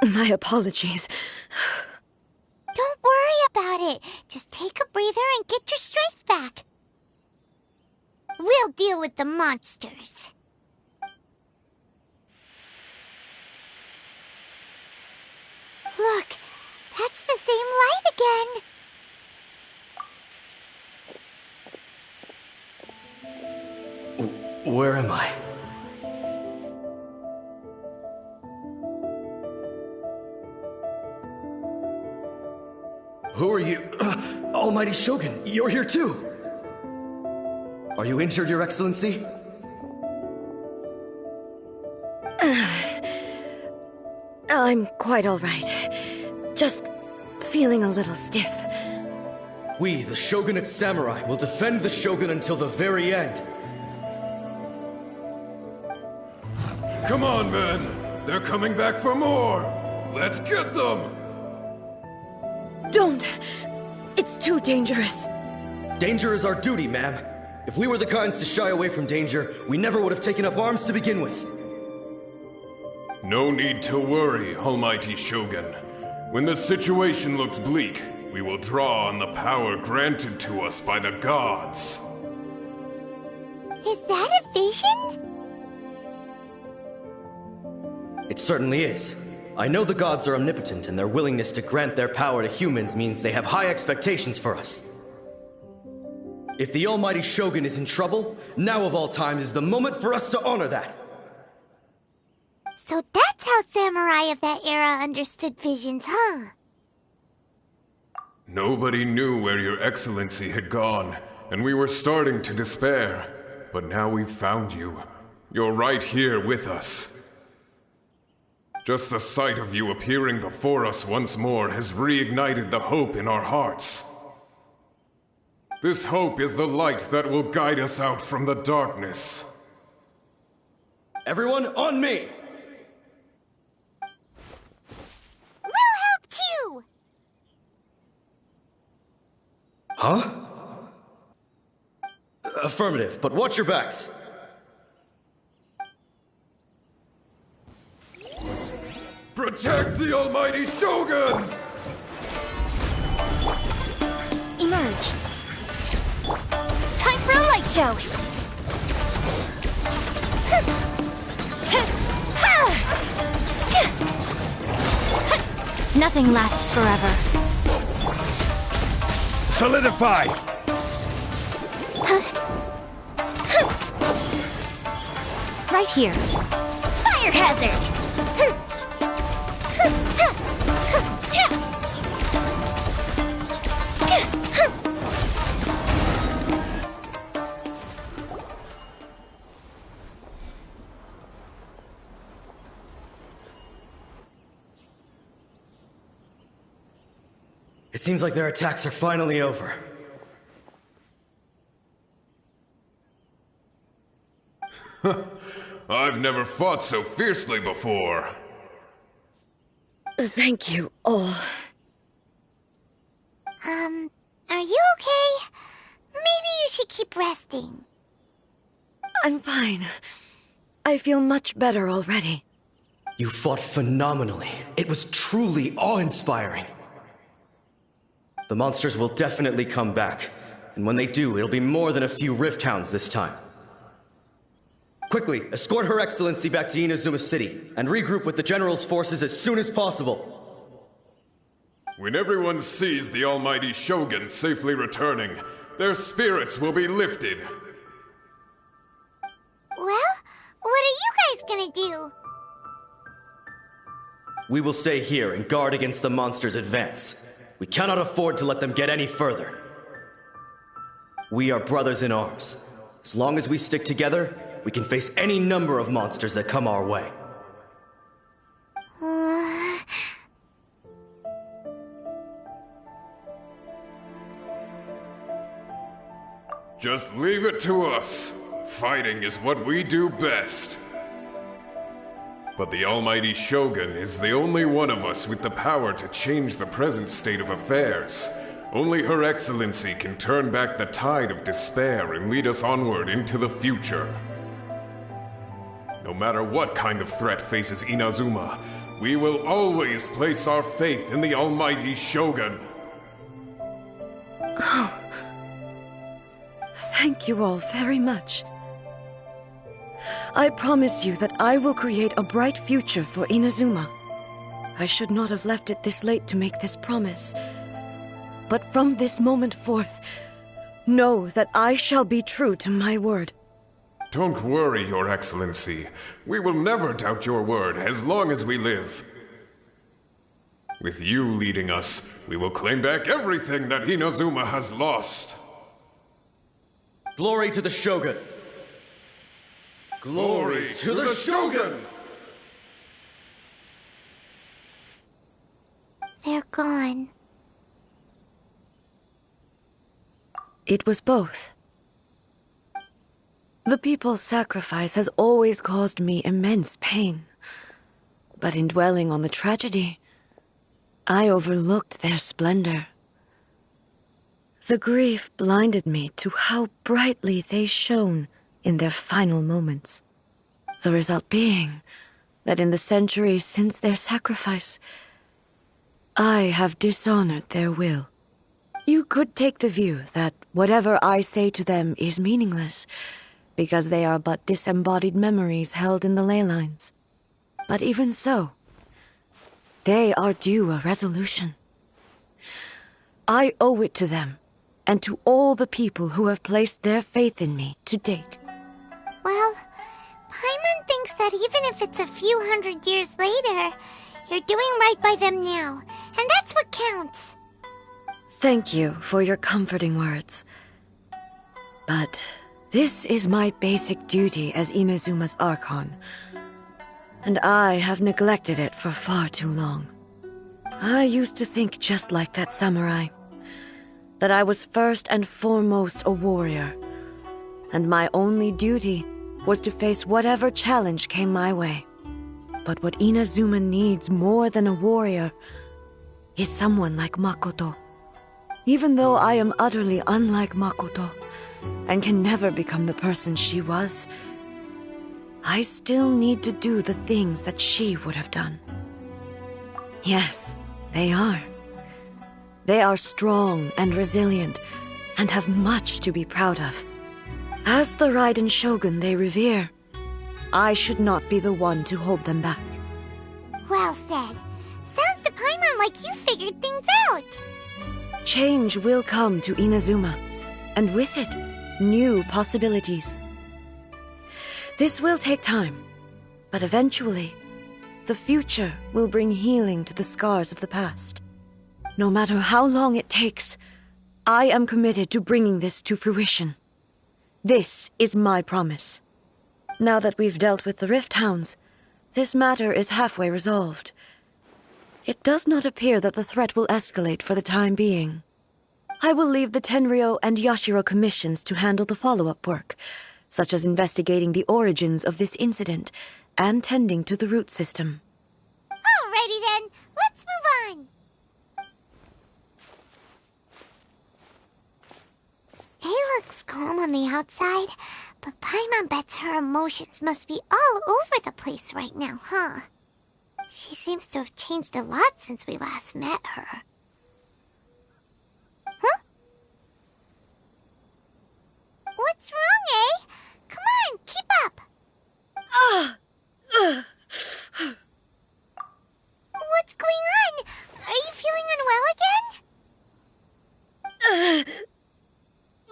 [SPEAKER 5] My apologies.
[SPEAKER 2] Don't worry about it. Just take a breather and get your strength back. We'll deal with the monsters. Look, that's the same light again.
[SPEAKER 9] Where am I? Who are you? Almighty Shogun, you're here too! Are you injured, Your Excellency?
[SPEAKER 5] I'm quite all right. Just feeling a little stiff.
[SPEAKER 9] We, the Shogunate Samurai, will defend the Shogun until the very end.
[SPEAKER 10] Come on, men! They're coming back for more! Let's get them!
[SPEAKER 5] Don't! It's too dangerous.
[SPEAKER 9] Danger is our duty, ma'am. If we were the kinds to shy away from danger, we never would have taken up arms to begin with.
[SPEAKER 10] No need to worry, Almighty Shogun. When the situation looks bleak, we will draw on the power granted to us by the gods.
[SPEAKER 2] Is that a vision?
[SPEAKER 9] It certainly is. I know the gods are omnipotent, and their willingness to grant their power to humans means they have high expectations for us. If the Almighty Shogun is in trouble, now of all times is the moment for us to honor that.
[SPEAKER 2] So that's how samurai of that era understood visions, huh?
[SPEAKER 10] Nobody knew where Your Excellency had gone, and we were starting to despair. But now we've found you. You're right here with us. Just the sight of you appearing before us once more has reignited the hope in our hearts. This hope is the light that will guide us out from the darkness.
[SPEAKER 9] Everyone, on me!
[SPEAKER 2] We'll help too!
[SPEAKER 9] Huh? Affirmative, but watch your backs.
[SPEAKER 10] Protect the Almighty Shogun!
[SPEAKER 4] Emerge.
[SPEAKER 1] Time for a light show!
[SPEAKER 4] Nothing lasts forever.
[SPEAKER 8] Solidify!
[SPEAKER 4] Right here.
[SPEAKER 1] Fire hazard!
[SPEAKER 9] It seems like their attacks are finally over.
[SPEAKER 10] I've never fought so fiercely before.
[SPEAKER 5] Thank you all.
[SPEAKER 2] Are you okay? Maybe you should keep resting.
[SPEAKER 5] I'm fine. I feel much better already.
[SPEAKER 9] You fought phenomenally. It was truly awe-inspiring. The monsters will definitely come back, and when they do, it'll be more than a few Rift Hounds this time. Quickly, escort Her Excellency back to Inazuma City, and regroup with the General's forces as soon as possible.
[SPEAKER 10] When everyone sees the Almighty Shogun safely returning, their spirits will be lifted.
[SPEAKER 2] Well, what are you guys gonna do?
[SPEAKER 9] We will stay here and guard against the monsters' advance. We cannot afford to let them get any further. We are brothers in arms. As long as we stick together, we can face any number of monsters that come our way.
[SPEAKER 10] Just leave it to us. Fighting is what we do best. But the Almighty Shogun is the only one of us with the power to change the present state of affairs. Only Her Excellency can turn back the tide of despair and lead us onward into the future. No matter what kind of threat faces Inazuma, we will always place our faith in the Almighty Shogun.
[SPEAKER 5] Oh. Thank you all very much. I promise you that I will create a bright future for Inazuma. I should not have left it this late to make this promise. But from this moment forth, know that I shall be true to my word.
[SPEAKER 10] Don't worry, Your Excellency. We will never doubt your word as long as we live. With you leading us, we will claim back everything that Inazuma has lost.
[SPEAKER 9] Glory to the Shogun!
[SPEAKER 10] Glory to the Shogun!
[SPEAKER 2] They're gone.
[SPEAKER 5] It was both. The people's sacrifice has always caused me immense pain. But in dwelling on the tragedy, I overlooked their splendor. The grief blinded me to how brightly they shone in their final moments. The result being that in the centuries since their sacrifice, I have dishonored their will. You could take the view that whatever I say to them is meaningless, because they are but disembodied memories held in the ley lines. But even so, they are due a resolution. I owe it to them, and to all the people who have placed their faith in me to date.
[SPEAKER 2] Well, Paimon thinks that even if it's a few hundred years later, you're doing right by them now, and that's what counts.
[SPEAKER 5] Thank you for your comforting words. But this is my basic duty as Inazuma's Archon, and I have neglected it for far too long. I used to think just like that samurai, that I was first and foremost a warrior, and my only duty was to face whatever challenge came my way. But what Inazuma needs more than a warrior is someone like Makoto. Even though I am utterly unlike Makoto, and can never become the person she was, I still need to do the things that she would have done. Yes, they are. They are strong and resilient, and have much to be proud of. As the Raiden Shogun they revere, I should not be the one to hold them back.
[SPEAKER 2] Well said. Sounds to Paimon like you figured things out.
[SPEAKER 5] Change will come to Inazuma, and with it, new possibilities. This will take time, but eventually, the future will bring healing to the scars of the past. No matter how long it takes, I am committed to bringing this to fruition. This is my promise. Now that we've dealt with the Rift Hounds, this matter is halfway resolved. It does not appear that the threat will escalate for the time being. I will leave the Tenryo and Yashiro commissions to handle the follow-up work, such as investigating the origins of this incident and tending to the root system.
[SPEAKER 2] Alrighty then, let's move on. It looks calm on the outside, but Paimon bets her emotions must be all over the place right now, huh? She seems to have changed a lot since we last met her. Huh? What's wrong, eh? Come on, keep up! What's going on? Are you feeling unwell again?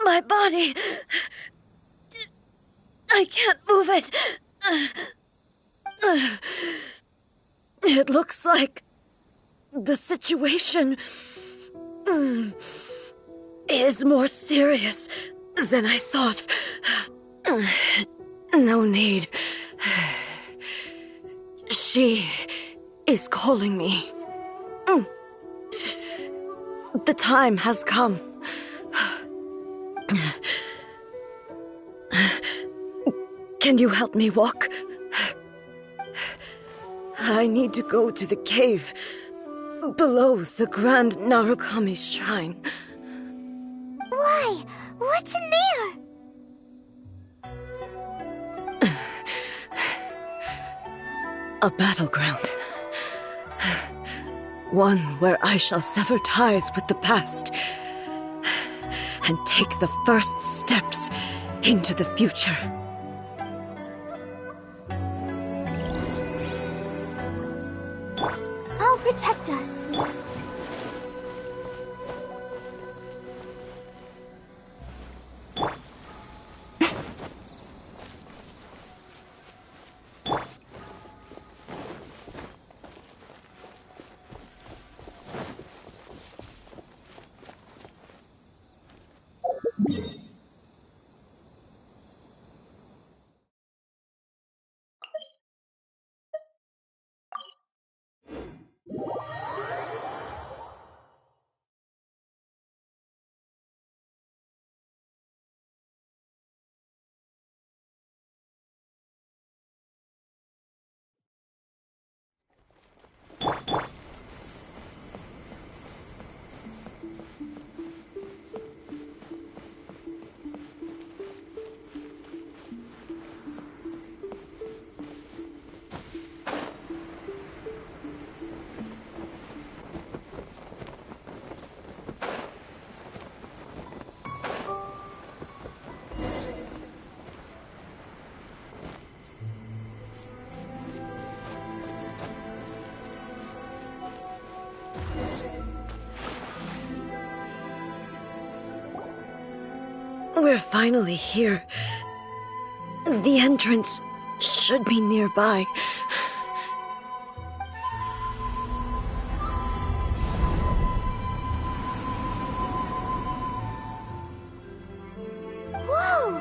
[SPEAKER 5] My body... I can't move it. It looks like the situation is more serious than I thought. No need. She is calling me. The time has come. Can you help me walk? I need to go to the cave below the Grand Narukami Shrine.
[SPEAKER 2] Why? What's in there?
[SPEAKER 5] A battleground. One where I shall sever ties with the past and take the first steps into the future.
[SPEAKER 4] I'll protect us.
[SPEAKER 5] We're finally here. The entrance should be nearby.
[SPEAKER 2] Whoa!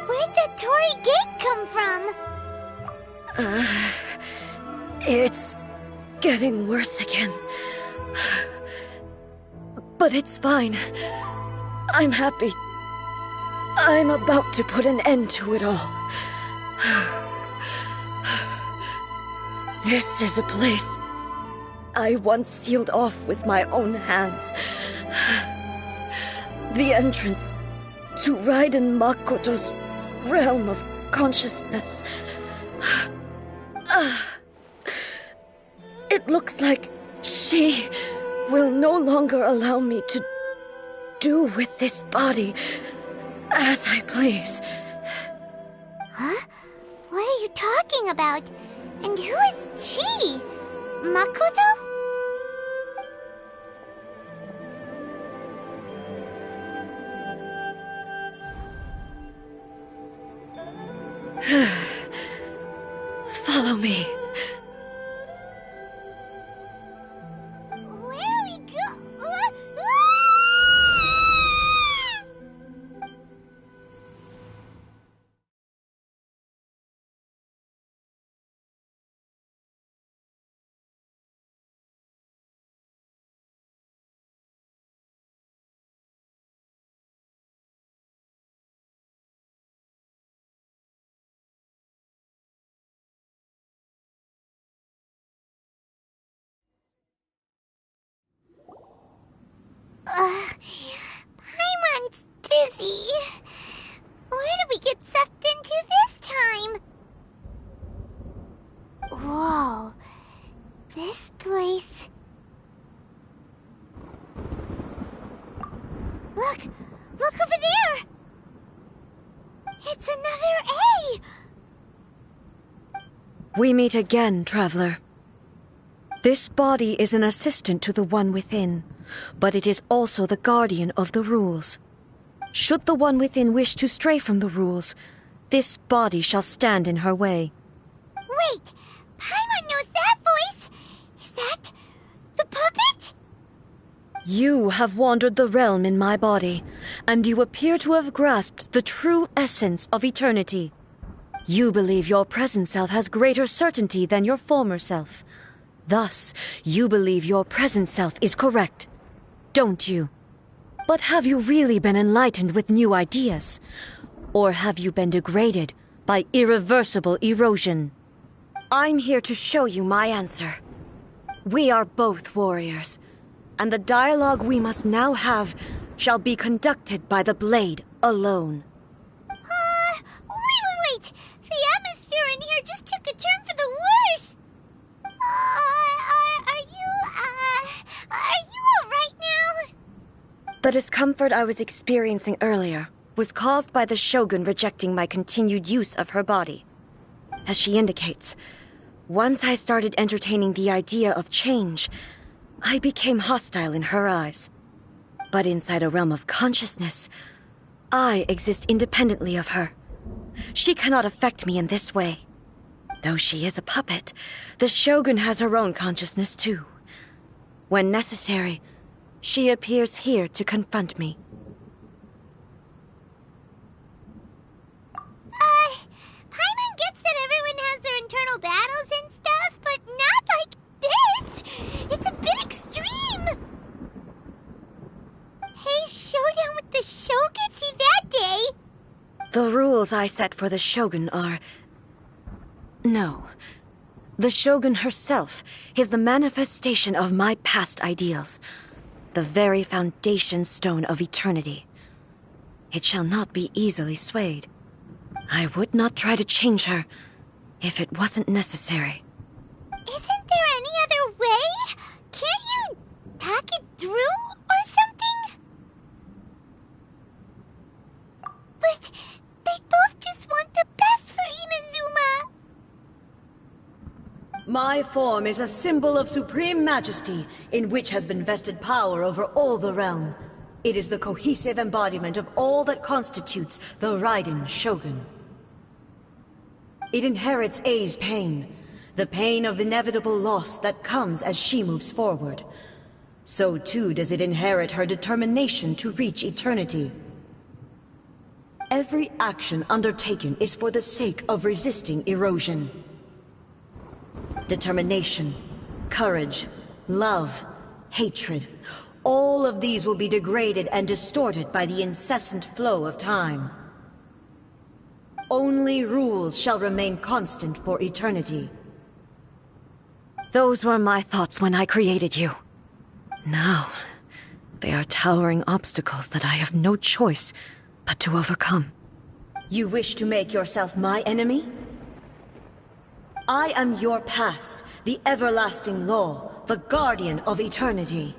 [SPEAKER 2] Where'd that Torii gate come from?
[SPEAKER 5] It's getting worse again. But it's fine. I'm happy. I'm about to put an end to it all. This is a place I once sealed off with my own hands. The entrance to Raiden Makoto's realm of consciousness. It looks like she will no longer allow me to do with this body as I please.
[SPEAKER 2] Huh? What are you talking about? And who is she? Makoto?
[SPEAKER 5] Follow me.
[SPEAKER 2] Where are we Paimon's dizzy. Where did we get sucked into this time? Whoa. This place... Look! Look over there! It's another A!
[SPEAKER 5] We meet again, traveler. This body is an assistant to the one within, but it is also the guardian of the rules. Should the one within wish to stray from the rules, this body shall stand in her way.
[SPEAKER 2] Wait! Paimon knows that voice! Is that... the puppet?
[SPEAKER 5] You have wandered the realm in my body, and you appear to have grasped the true essence of eternity. You believe your present self has greater certainty than your former self. Thus, you believe your present self is correct, don't you? But have you really been enlightened with new ideas? Or have you been degraded by irreversible erosion? I'm here to show you my answer. We are both warriors, and the dialogue we must now have shall be conducted by the blade alone.
[SPEAKER 2] Wait! The atmosphere in here just took a turn for the worse! Are you alright now?
[SPEAKER 5] The discomfort I was experiencing earlier was caused by the Shogun rejecting my continued use of her body. As she indicates, once I started entertaining the idea of change, I became hostile in her eyes. But inside a realm of consciousness, I exist independently of her. She cannot affect me in this way. Though she is a puppet, the Shogun has her own consciousness too. When necessary, she appears here to confront me.
[SPEAKER 2] Paimon gets that everyone has their internal battles and stuff, but not like this! It's a bit extreme! Hey, showdown with the Shogun, see that day?
[SPEAKER 5] The rules I set for the Shogun are... No. The Shogun herself is the manifestation of my past ideals. The very foundation stone of eternity. It shall not be easily swayed. I would not try to change her if it wasn't necessary.
[SPEAKER 2] Isn't there any other way? Can't you talk it through or something? But they both just want the best for Inazuma.
[SPEAKER 5] My form is a symbol of supreme majesty, in which has been vested power over all the realm. It is the cohesive embodiment of all that constitutes the Raiden Shogun. It inherits Ei's pain, the pain of inevitable loss that comes as she moves forward. So too does it inherit her determination to reach eternity. Every action undertaken is for the sake of resisting erosion. Determination, courage, love, hatred, all of these will be degraded and distorted by the incessant flow of time. Only rules shall remain constant for eternity. Those were my thoughts when I created you. Now, they are towering obstacles that I have no choice but to overcome. You wish to make yourself my enemy? I am your past, the everlasting law, the guardian of eternity.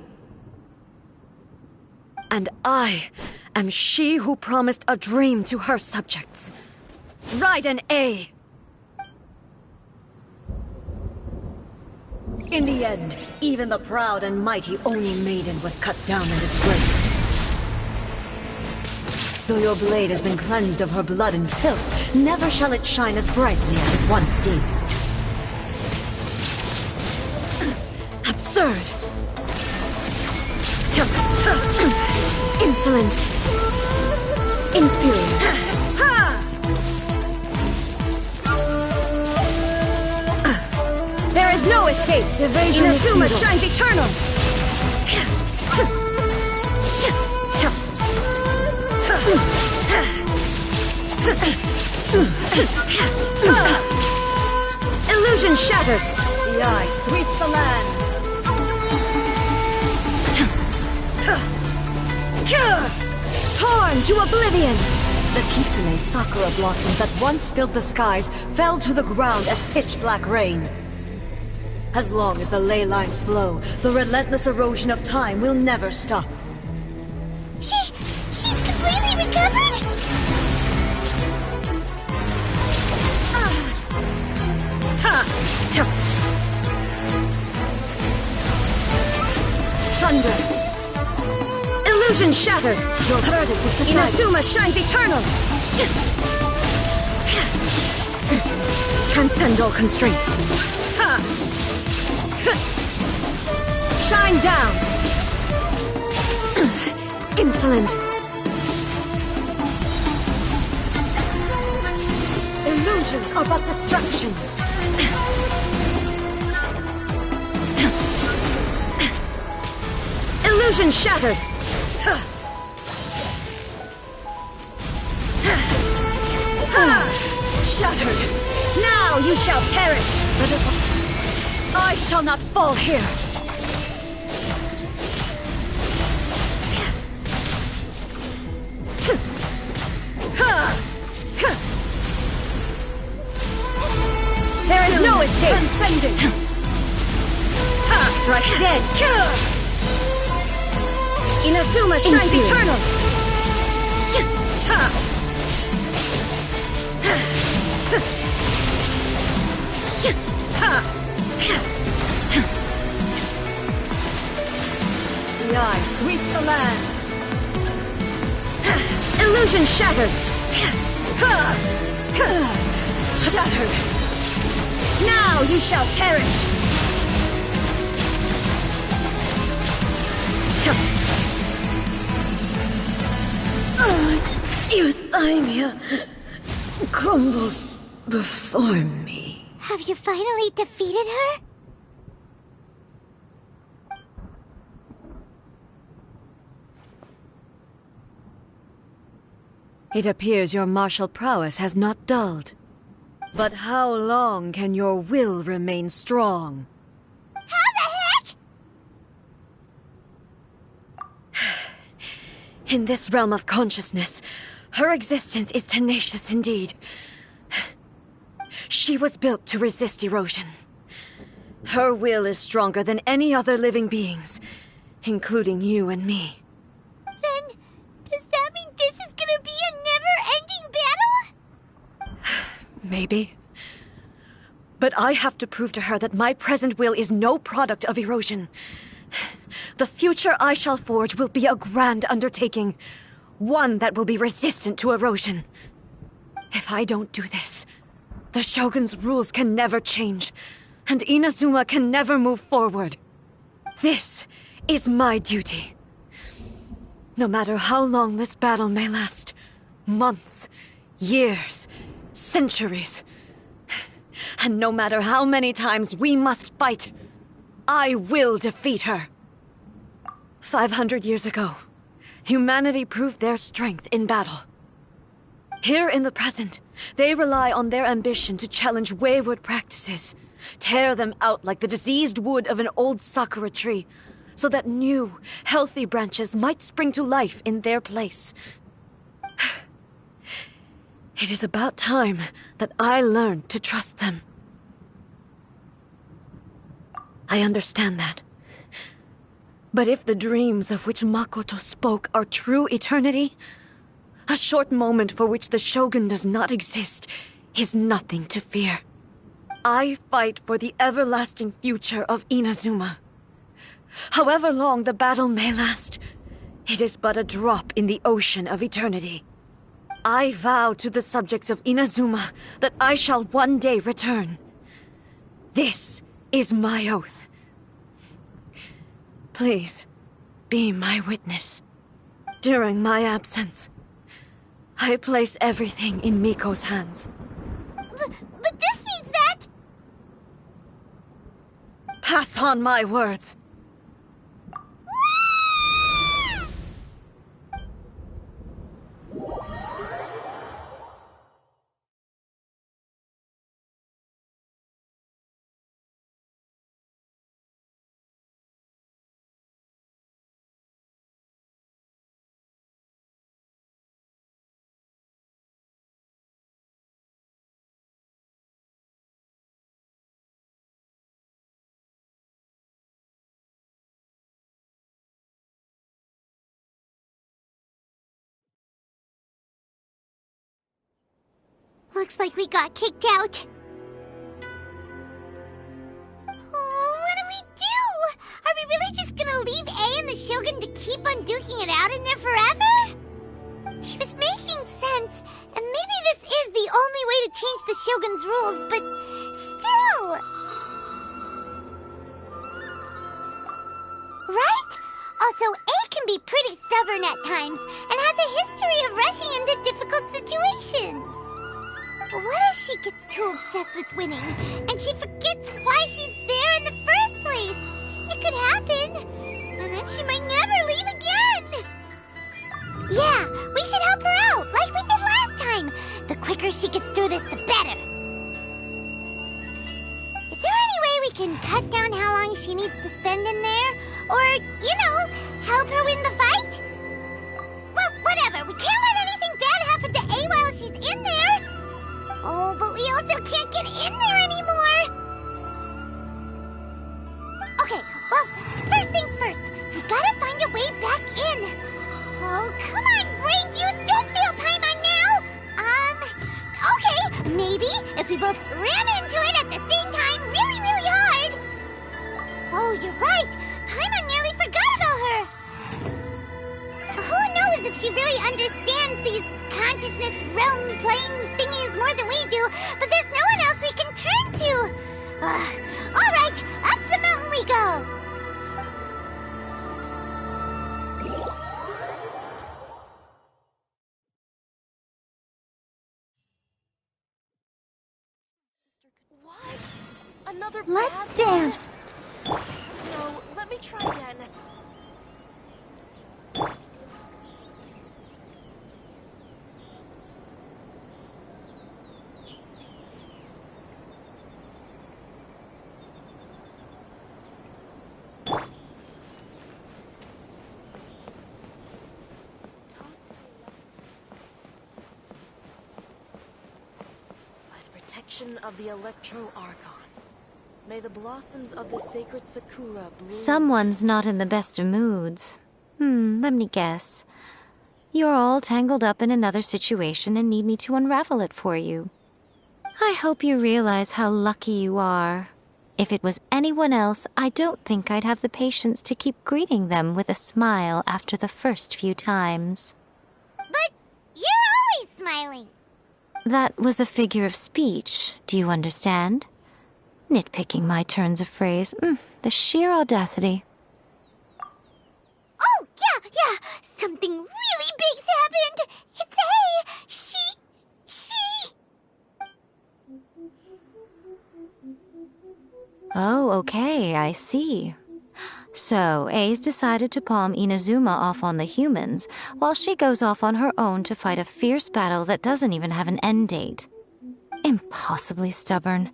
[SPEAKER 5] And I am she who promised a dream to her subjects. Raiden A. In the end, even the proud and mighty Oni Maiden was cut down and disgraced. Though your blade has been cleansed of her blood and filth, never shall it shine as brightly as it once did. Absurd! Insolent! Inferior! There is no escape! Evasion Inazuma shines eternal! Illusion shattered! The eye sweeps the lands! Torn to oblivion! The Kitsune sakura blossoms that once filled the skies fell to the ground as pitch-black rain. As long as the ley lines flow, the relentless erosion of time will never stop.
[SPEAKER 2] She's completely recovered?
[SPEAKER 5] Thunder! Illusion shattered! Your verdict is decided. Inazuma shines eternal! Transcend all constraints. Shine down! Insolent! Illusions are but distractions. Illusion shattered! Shattered! Now you shall perish! I shall not fall here! There is no escape! Transcending! Strike dead! Inazuma shines eternal! The eye sweeps the lands! Illusion shattered! Shattered! Now you shall perish! Euthymia crumbles before me.
[SPEAKER 2] Have you finally defeated her?
[SPEAKER 5] It appears your martial prowess has not dulled. But how long can your will remain strong?
[SPEAKER 2] How the heck?
[SPEAKER 5] In this realm of consciousness, her existence is tenacious indeed. She was built to resist erosion. Her will is stronger than any other living beings, including you and me.
[SPEAKER 2] Then, does that mean this is gonna be a never-ending battle?
[SPEAKER 5] Maybe. But I have to prove to her that my present will is no product of erosion. The future I shall forge will be a grand undertaking, one that will be resistant to erosion. If I don't do this, the Shogun's rules can never change, and Inazuma can never move forward. This is my duty. No matter how long this battle may last, months, years, centuries, and no matter how many times we must fight, I will defeat her. 500 years ago, humanity proved their strength in battle. Here in the present, they rely on their ambition to challenge wayward practices, tear them out like the diseased wood of an old sakura tree, so that new, healthy branches might spring to life in their place. It is about time that I learned to trust them. I understand that. But if the dreams of which Makoto spoke are true eternity, a short moment for which the Shogun does not exist is nothing to fear. I fight for the everlasting future of Inazuma. However long the battle may last, it is but a drop in the ocean of eternity. I vow to the subjects of Inazuma that I shall one day return. This is my oath. Please, be my witness. During my absence, I place everything in Miko's hands.
[SPEAKER 2] But this means that...
[SPEAKER 5] Pass on my words.
[SPEAKER 2] Looks like we got kicked out. Oh, what do we do? Are we really just gonna leave A and the Shogun to keep on duking it out in there forever? She was making sense, and maybe this is the only way to change the Shogun's rules, but still... Right? Also, A can be pretty stubborn at times, and has a history of rushing into difficult situations. What has she gets too obsessed with winning, and she forgets why she's there in the first place. It could happen, and then she might never leave again. Yeah, we should help her out, like we did last time. The quicker she gets through this, the better. Is there any way we can cut down how long she needs to spend in there? Or, help her win the fight? Well, whatever. We can't let anything bad happen to A while she's in there. Oh, but we also can't get in there anymore. Okay, well, first things first. We gotta find a way back in. Oh, come on, brain juice. Don't feel Paimon now. Okay, maybe if we both ram into it at the same time really, really hard. Oh, you're right. Paimon nearly forgot about her. Who knows if she really understands these consciousness realm playing thingies more than we do, but there's no one else we can turn to. All right, up the mountain we go.
[SPEAKER 5] What? Another
[SPEAKER 2] Let's
[SPEAKER 5] bad
[SPEAKER 2] dance.
[SPEAKER 5] one? No, let me try again. Of the Electro Archon. May the blossoms of the sacred Sakura bloom.
[SPEAKER 4] Someone's not in the best of moods. Let me guess. You're all tangled up in another situation and need me to unravel it for you. I hope you realize how lucky you are. If it was anyone else, I don't think I'd have the patience to keep greeting them with a smile after the first few times.
[SPEAKER 2] But you're always smiling.
[SPEAKER 4] That was a figure of speech, do you understand? Nitpicking my turns of phrase. The sheer audacity.
[SPEAKER 2] Oh, yeah. Something really big's happened. It's she...
[SPEAKER 4] Oh, okay, I see. So, A's decided to palm Inazuma off on the humans, while she goes off on her own to fight a fierce battle that doesn't even have an end date. Impossibly stubborn.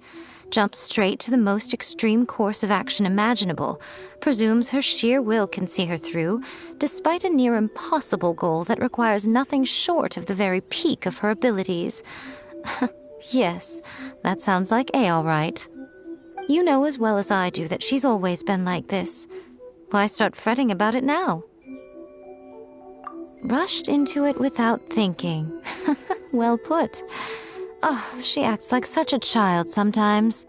[SPEAKER 4] Jumps straight to the most extreme course of action imaginable, presumes her sheer will can see her through, despite a near impossible goal that requires nothing short of the very peak of her abilities. Yes, that sounds like A all right. You know as well as I do that she's always been like this. Why start fretting about it now? Rushed into it without thinking. Well put. Oh, she acts like such a child sometimes.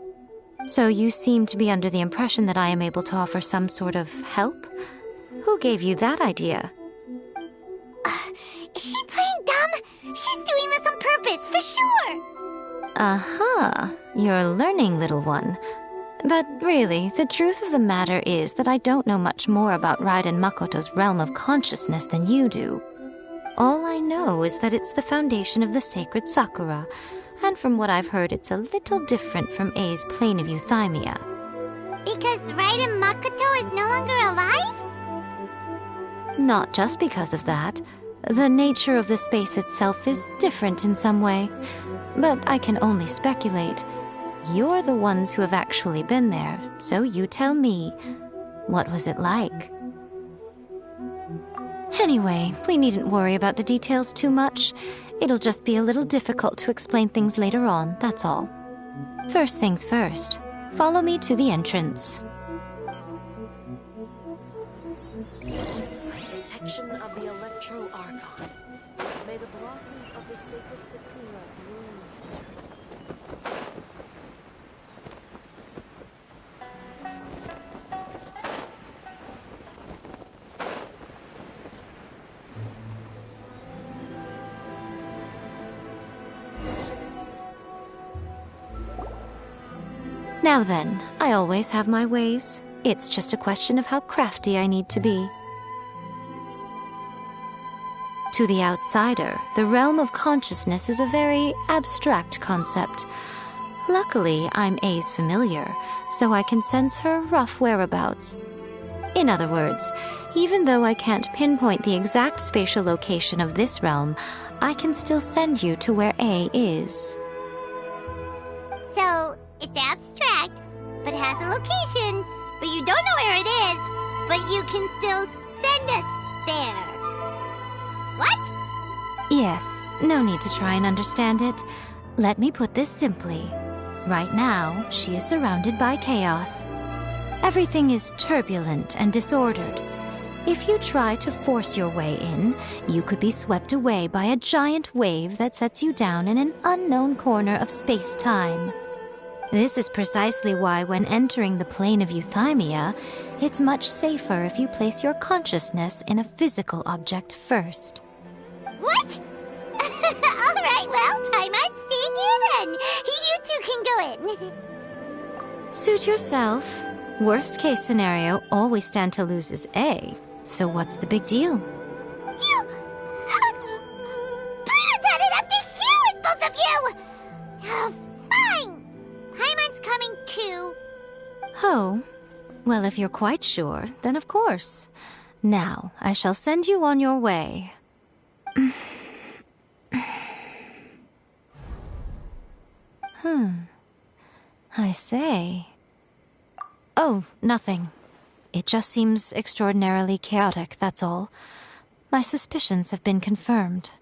[SPEAKER 4] So you seem to be under the impression that I am able to offer some sort of help? Who gave you that idea?
[SPEAKER 2] Is she playing dumb? She's doing this on purpose, for sure.
[SPEAKER 4] Uh-huh. You're learning, little one. But really, the truth of the matter is that I don't know much more about Raiden Makoto's realm of consciousness than you do. All I know is that it's the foundation of the sacred Sakura, and from what I've heard, it's a little different from A's plane of euthymia.
[SPEAKER 2] Because Raiden Makoto is no longer alive?
[SPEAKER 4] Not just because of that. The nature of the space itself is different in some way. But I can only speculate. You're the ones who have actually been there, so you tell me. What was it like? Anyway, we needn't worry about the details too much. It'll just be a little difficult to explain things later on, that's all. First things first. Follow me to the entrance. Protection of the Electro Archon. May the blossoms of the sacred Sakura bloom. Now then, I always have my ways. It's just a question of how crafty I need to be. To the outsider, the realm of consciousness is a very abstract concept. Luckily, I'm A's familiar, so I can sense her rough whereabouts. In other words, even though I can't pinpoint the exact spatial location of this realm, I can still send you to where A is.
[SPEAKER 2] So, it's abstract, but has a location, but you don't know where it is, but you can still send us there. What?
[SPEAKER 4] Yes, no need to try and understand it. Let me put this simply. Right now, she is surrounded by chaos. Everything is turbulent and disordered. If you try to force your way in, you could be swept away by a giant wave that sets you down in an unknown corner of space-time. This is precisely why when entering the plane of euthymia, it's much safer if you place your consciousness in a physical object first.
[SPEAKER 2] What? Alright, well, Paimon's staying here then. You two can go in.
[SPEAKER 4] Suit yourself. Worst case scenario, all we stand to lose is A. So what's the big deal?
[SPEAKER 2] You... Paimon's had it up to here with both of you! Fine! Paimon's coming too.
[SPEAKER 4] Oh, well, if you're quite sure, then of course. Now, I shall send you on your way. I say. Oh, nothing. It just seems extraordinarily chaotic, that's all. My suspicions have been confirmed.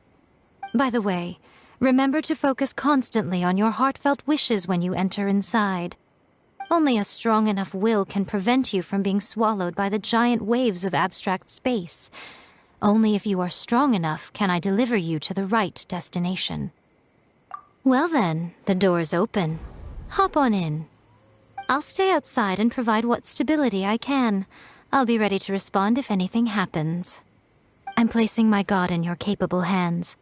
[SPEAKER 4] By the way, remember to focus constantly on your heartfelt wishes when you enter inside. Only a strong enough will can prevent you from being swallowed by the giant waves of abstract space. Only if you are strong enough can I deliver you to the right destination. Well then, the door is open. Hop on in. I'll stay outside and provide what stability I can. I'll be ready to respond if anything happens. I'm placing my god in your capable hands.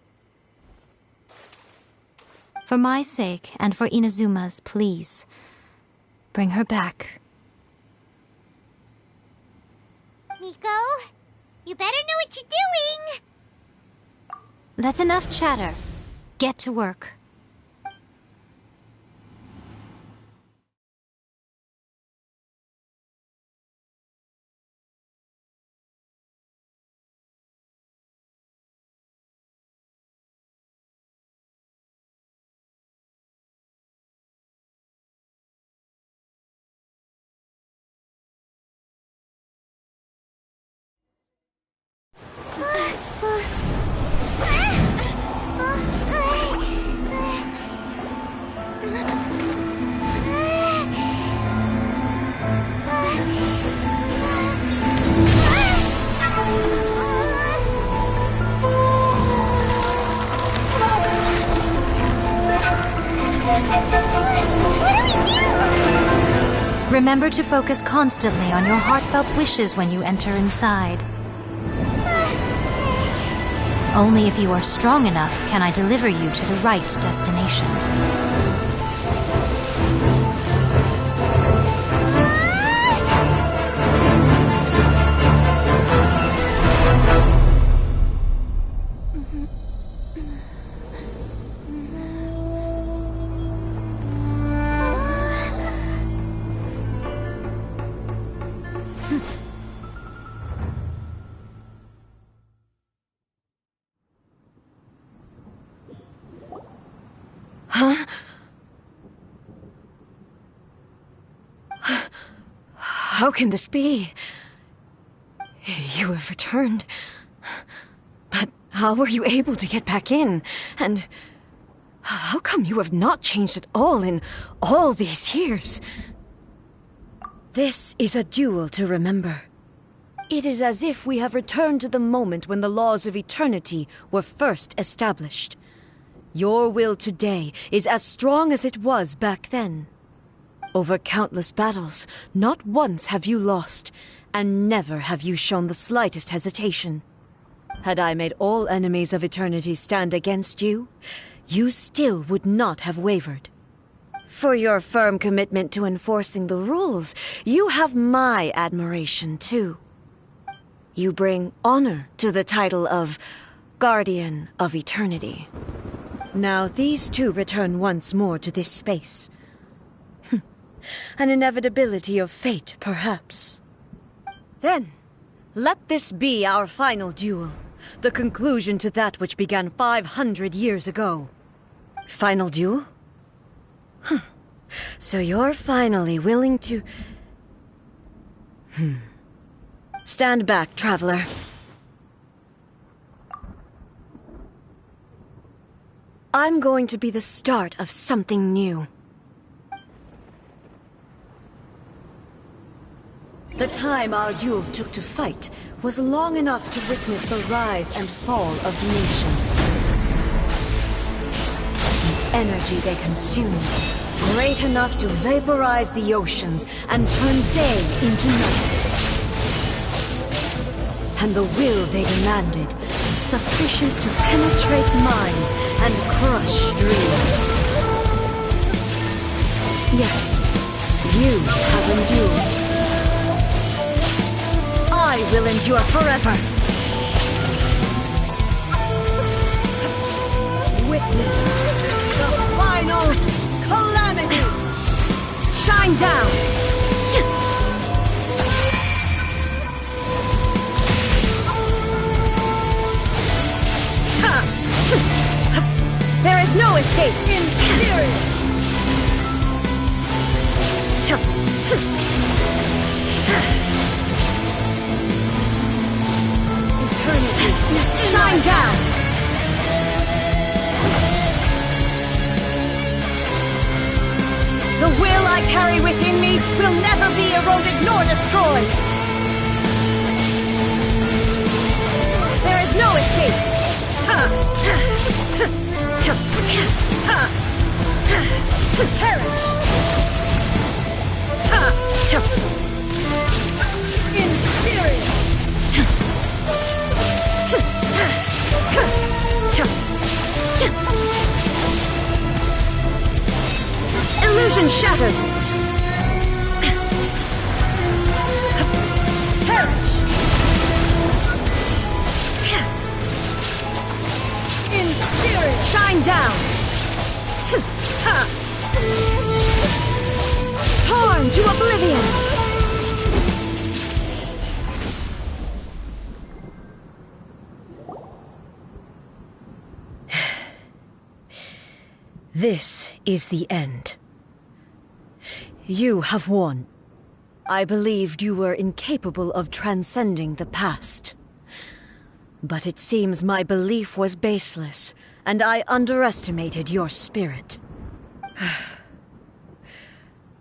[SPEAKER 4] For my sake and for Inazuma's, please, bring her back.
[SPEAKER 2] Miko, you better know what you're doing!
[SPEAKER 4] That's enough chatter. Get to work. Remember to focus constantly on your heartfelt wishes when you enter inside. Only if you are strong enough can I deliver you to the right destination.
[SPEAKER 5] Huh? How can this be? You have returned. But how were you able to get back in? And how come you have not changed at all in all these years? This is a duel to remember. It is as if we have returned to the moment when the laws of eternity were first established. Your will today is as strong as it was back then. Over countless battles, not once have you lost, and never have you shown the slightest hesitation. Had I made all enemies of eternity stand against you, you still would not have wavered. For your firm commitment to enforcing the rules, you have my admiration too. You bring honor to the title of guardian of eternity. Now these two return once more to this space. An inevitability of fate, perhaps. Then, let this be our final duel. The conclusion to that which began 500 years ago. Final duel? So you're finally willing to... Stand back, traveler. I'm going to be the start of something new. The time our duels took to fight was long enough to witness the rise and fall of nations. The energy they consumed, great enough to vaporize the oceans and turn day into night. And the will they demanded, sufficient to penetrate minds and crush dreams. Yet, you have endured. I will endure forever. Witness the final calamity. Shine down. There is no escape. Imperial. Eternity is shine down. The will I carry within me will never be eroded nor destroyed. There is no escape. Perish. Inferior. Illusion shattered. Perish. Inferior. Shine down. Torn to oblivion. This is the end. You have won. I believed you were incapable of transcending the past. But it seems my belief was baseless, and I underestimated your spirit.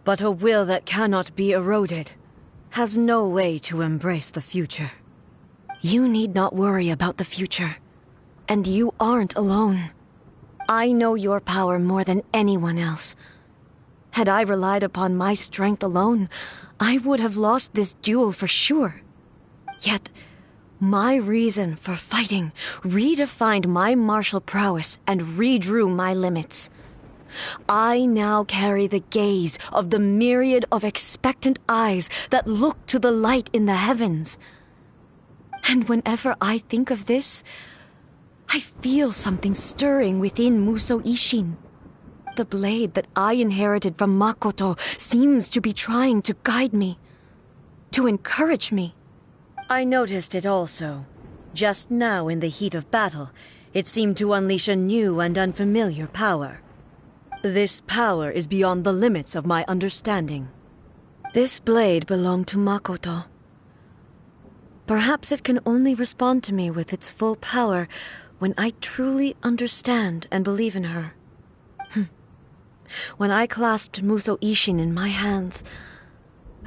[SPEAKER 5] But a will that cannot be eroded has no way to embrace the future. You need not worry about the future, and you aren't alone. I know your power more than anyone else. Had I relied upon my strength alone, I would have lost this duel for sure. Yet, my reason for fighting redefined my martial prowess and redrew my limits. I now carry the gaze of the myriad of expectant eyes that look to the light in the heavens. And whenever I think of this, I feel something stirring within Musou Ishin. The blade that I inherited from Makoto seems to be trying to guide me, to encourage me. I noticed it also. Just now in the heat of battle, it seemed to unleash a new and unfamiliar power. This power is beyond the limits of my understanding. This blade belonged to Makoto. Perhaps it can only respond to me with its full power when I truly understand and believe in her. When I clasped Musou Ishin in my hands,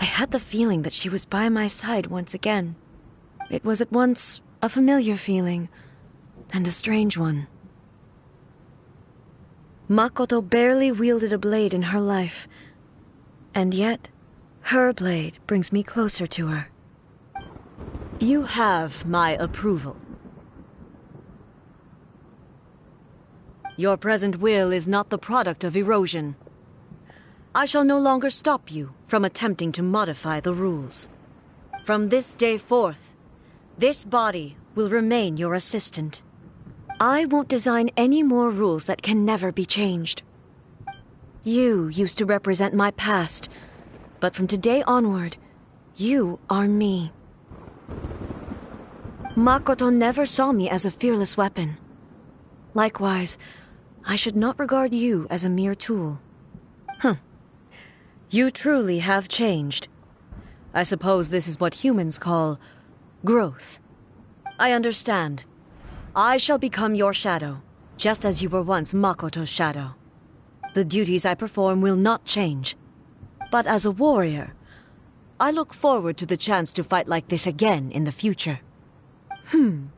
[SPEAKER 5] I had the feeling that she was by my side once again. It was at once a familiar feeling and a strange one. Makoto barely wielded a blade in her life, and yet her blade brings me closer to her. You have my approval. Your present will is not the product of erosion. I shall no longer stop you from attempting to modify the rules. From this day forth, this body will remain your assistant. I won't design any more rules that can never be changed. You used to represent my past, but from today onward, you are me. Makoto never saw me as a fearless weapon. Likewise, I should not regard you as a mere tool. You truly have changed. I suppose this is what humans call growth. I understand. I shall become your shadow, just as you were once Makoto's shadow. The duties I perform will not change. But as a warrior, I look forward to the chance to fight like this again in the future. Do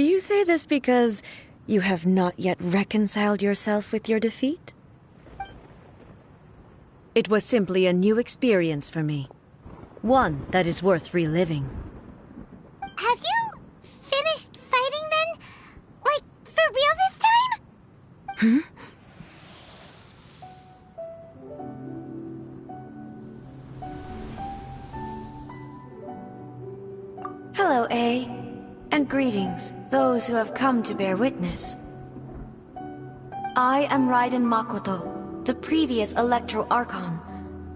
[SPEAKER 5] you say this because you have not yet reconciled yourself with your defeat? It was simply a new experience for me. One that is worth reliving.
[SPEAKER 2] Have you finished fighting then? Like, for real this time?
[SPEAKER 5] Hello, A. And greetings, those who have come to bear witness. I am Raiden Makoto, the previous Electro Archon,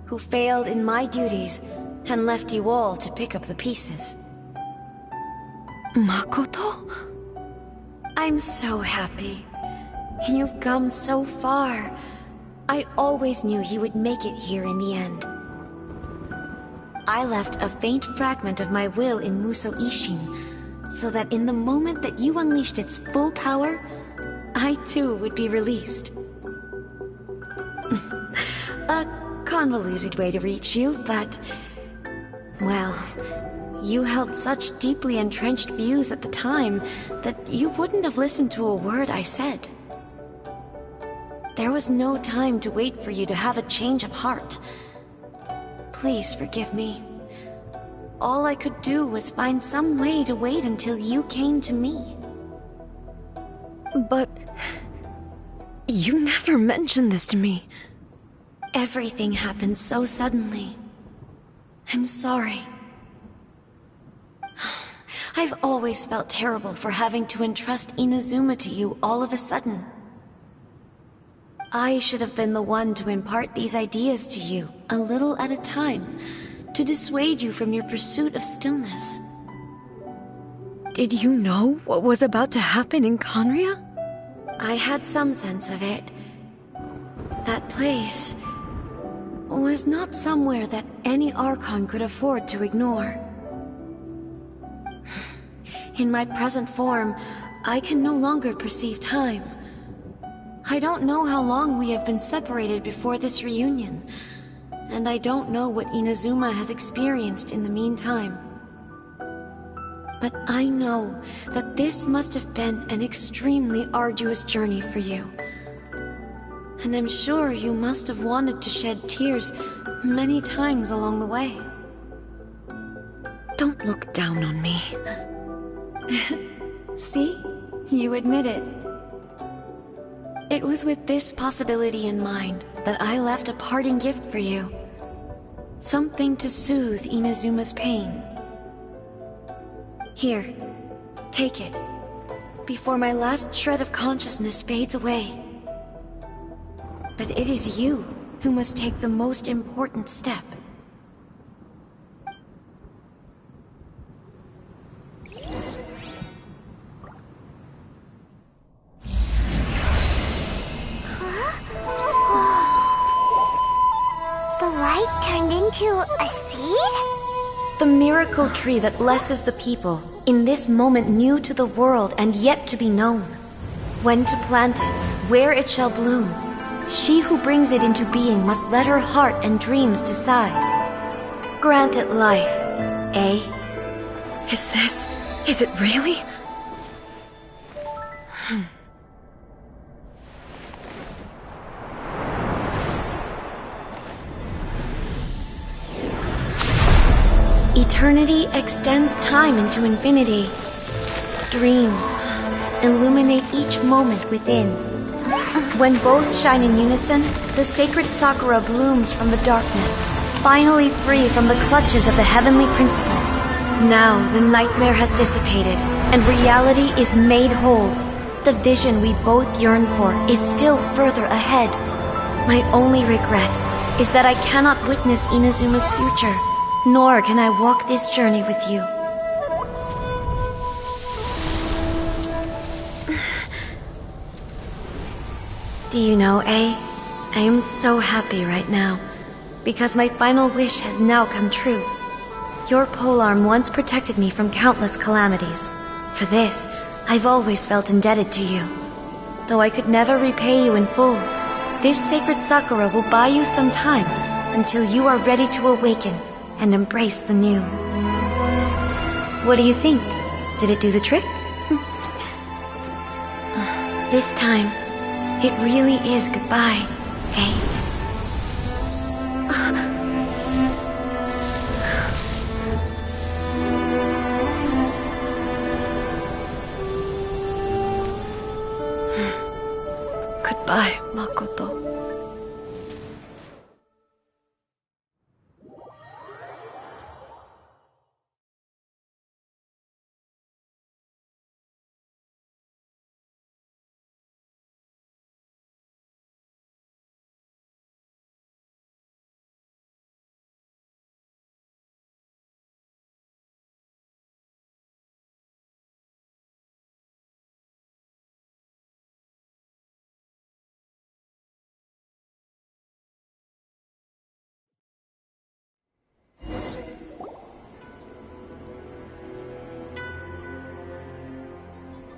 [SPEAKER 5] who failed in my duties and left you all to pick up the pieces. Makoto? I'm so happy. You've come so far. I always knew you would make it here in the end. I left a faint fragment of my will in Muso Ishin, so that in the moment that you unleashed its full power, I too would be released. A convoluted way to reach you, but... well, you held such deeply entrenched views at the time that you wouldn't have listened to a word I said. There was no time to wait for you to have a change of heart. Please forgive me. All I could do was find some way to wait until you came to me. But... you never mentioned this to me. Everything happened so suddenly. I'm sorry. I've always felt terrible for having to entrust Inazuma to you all of a sudden. I should have been the one to impart these ideas to you, a little at a time, to dissuade you from your pursuit of stillness. Did you know what was about to happen in Conria? I had some sense of it. That place was not somewhere that any Archon could afford to ignore. In my present form, I can no longer perceive time. I don't know how long we have been separated before this reunion, and I don't know what Inazuma has experienced in the meantime. But I know that this must have been an extremely arduous journey for you. And I'm sure you must have wanted to shed tears many times along the way. Don't look down on me. See? You admit it. It was with this possibility in mind that I left a parting gift for you. Something to soothe Inazuma's pain. Here, take it, before my last shred of consciousness fades away. But it is you who must take the most important step.
[SPEAKER 2] The light turned into a seed?
[SPEAKER 5] The miracle tree that blesses the people, in this moment new to the world and yet to be known. When to plant it, where it shall bloom. She who brings it into being must let her heart and dreams decide. Grant it life, eh? Is it really? Eternity extends time into infinity. Dreams illuminate each moment within. When both shine in unison, the sacred Sakura blooms from the darkness, finally free from the clutches of the heavenly principles. Now the nightmare has dissipated, and reality is made whole. The vision we both yearn for is still further ahead. My only regret is that I cannot witness Inazuma's future, nor can I walk this journey with you. Do you know, I am so happy right now, because my final wish has now come true. Your polearm once protected me from countless calamities. For this, I've always felt indebted to you. Though I could never repay you in full, this sacred sakura will buy you some time until you are ready to awaken and embrace the new. What do you think? Did it do the trick? This time, it really is goodbye, eh? Goodbye, Makoto.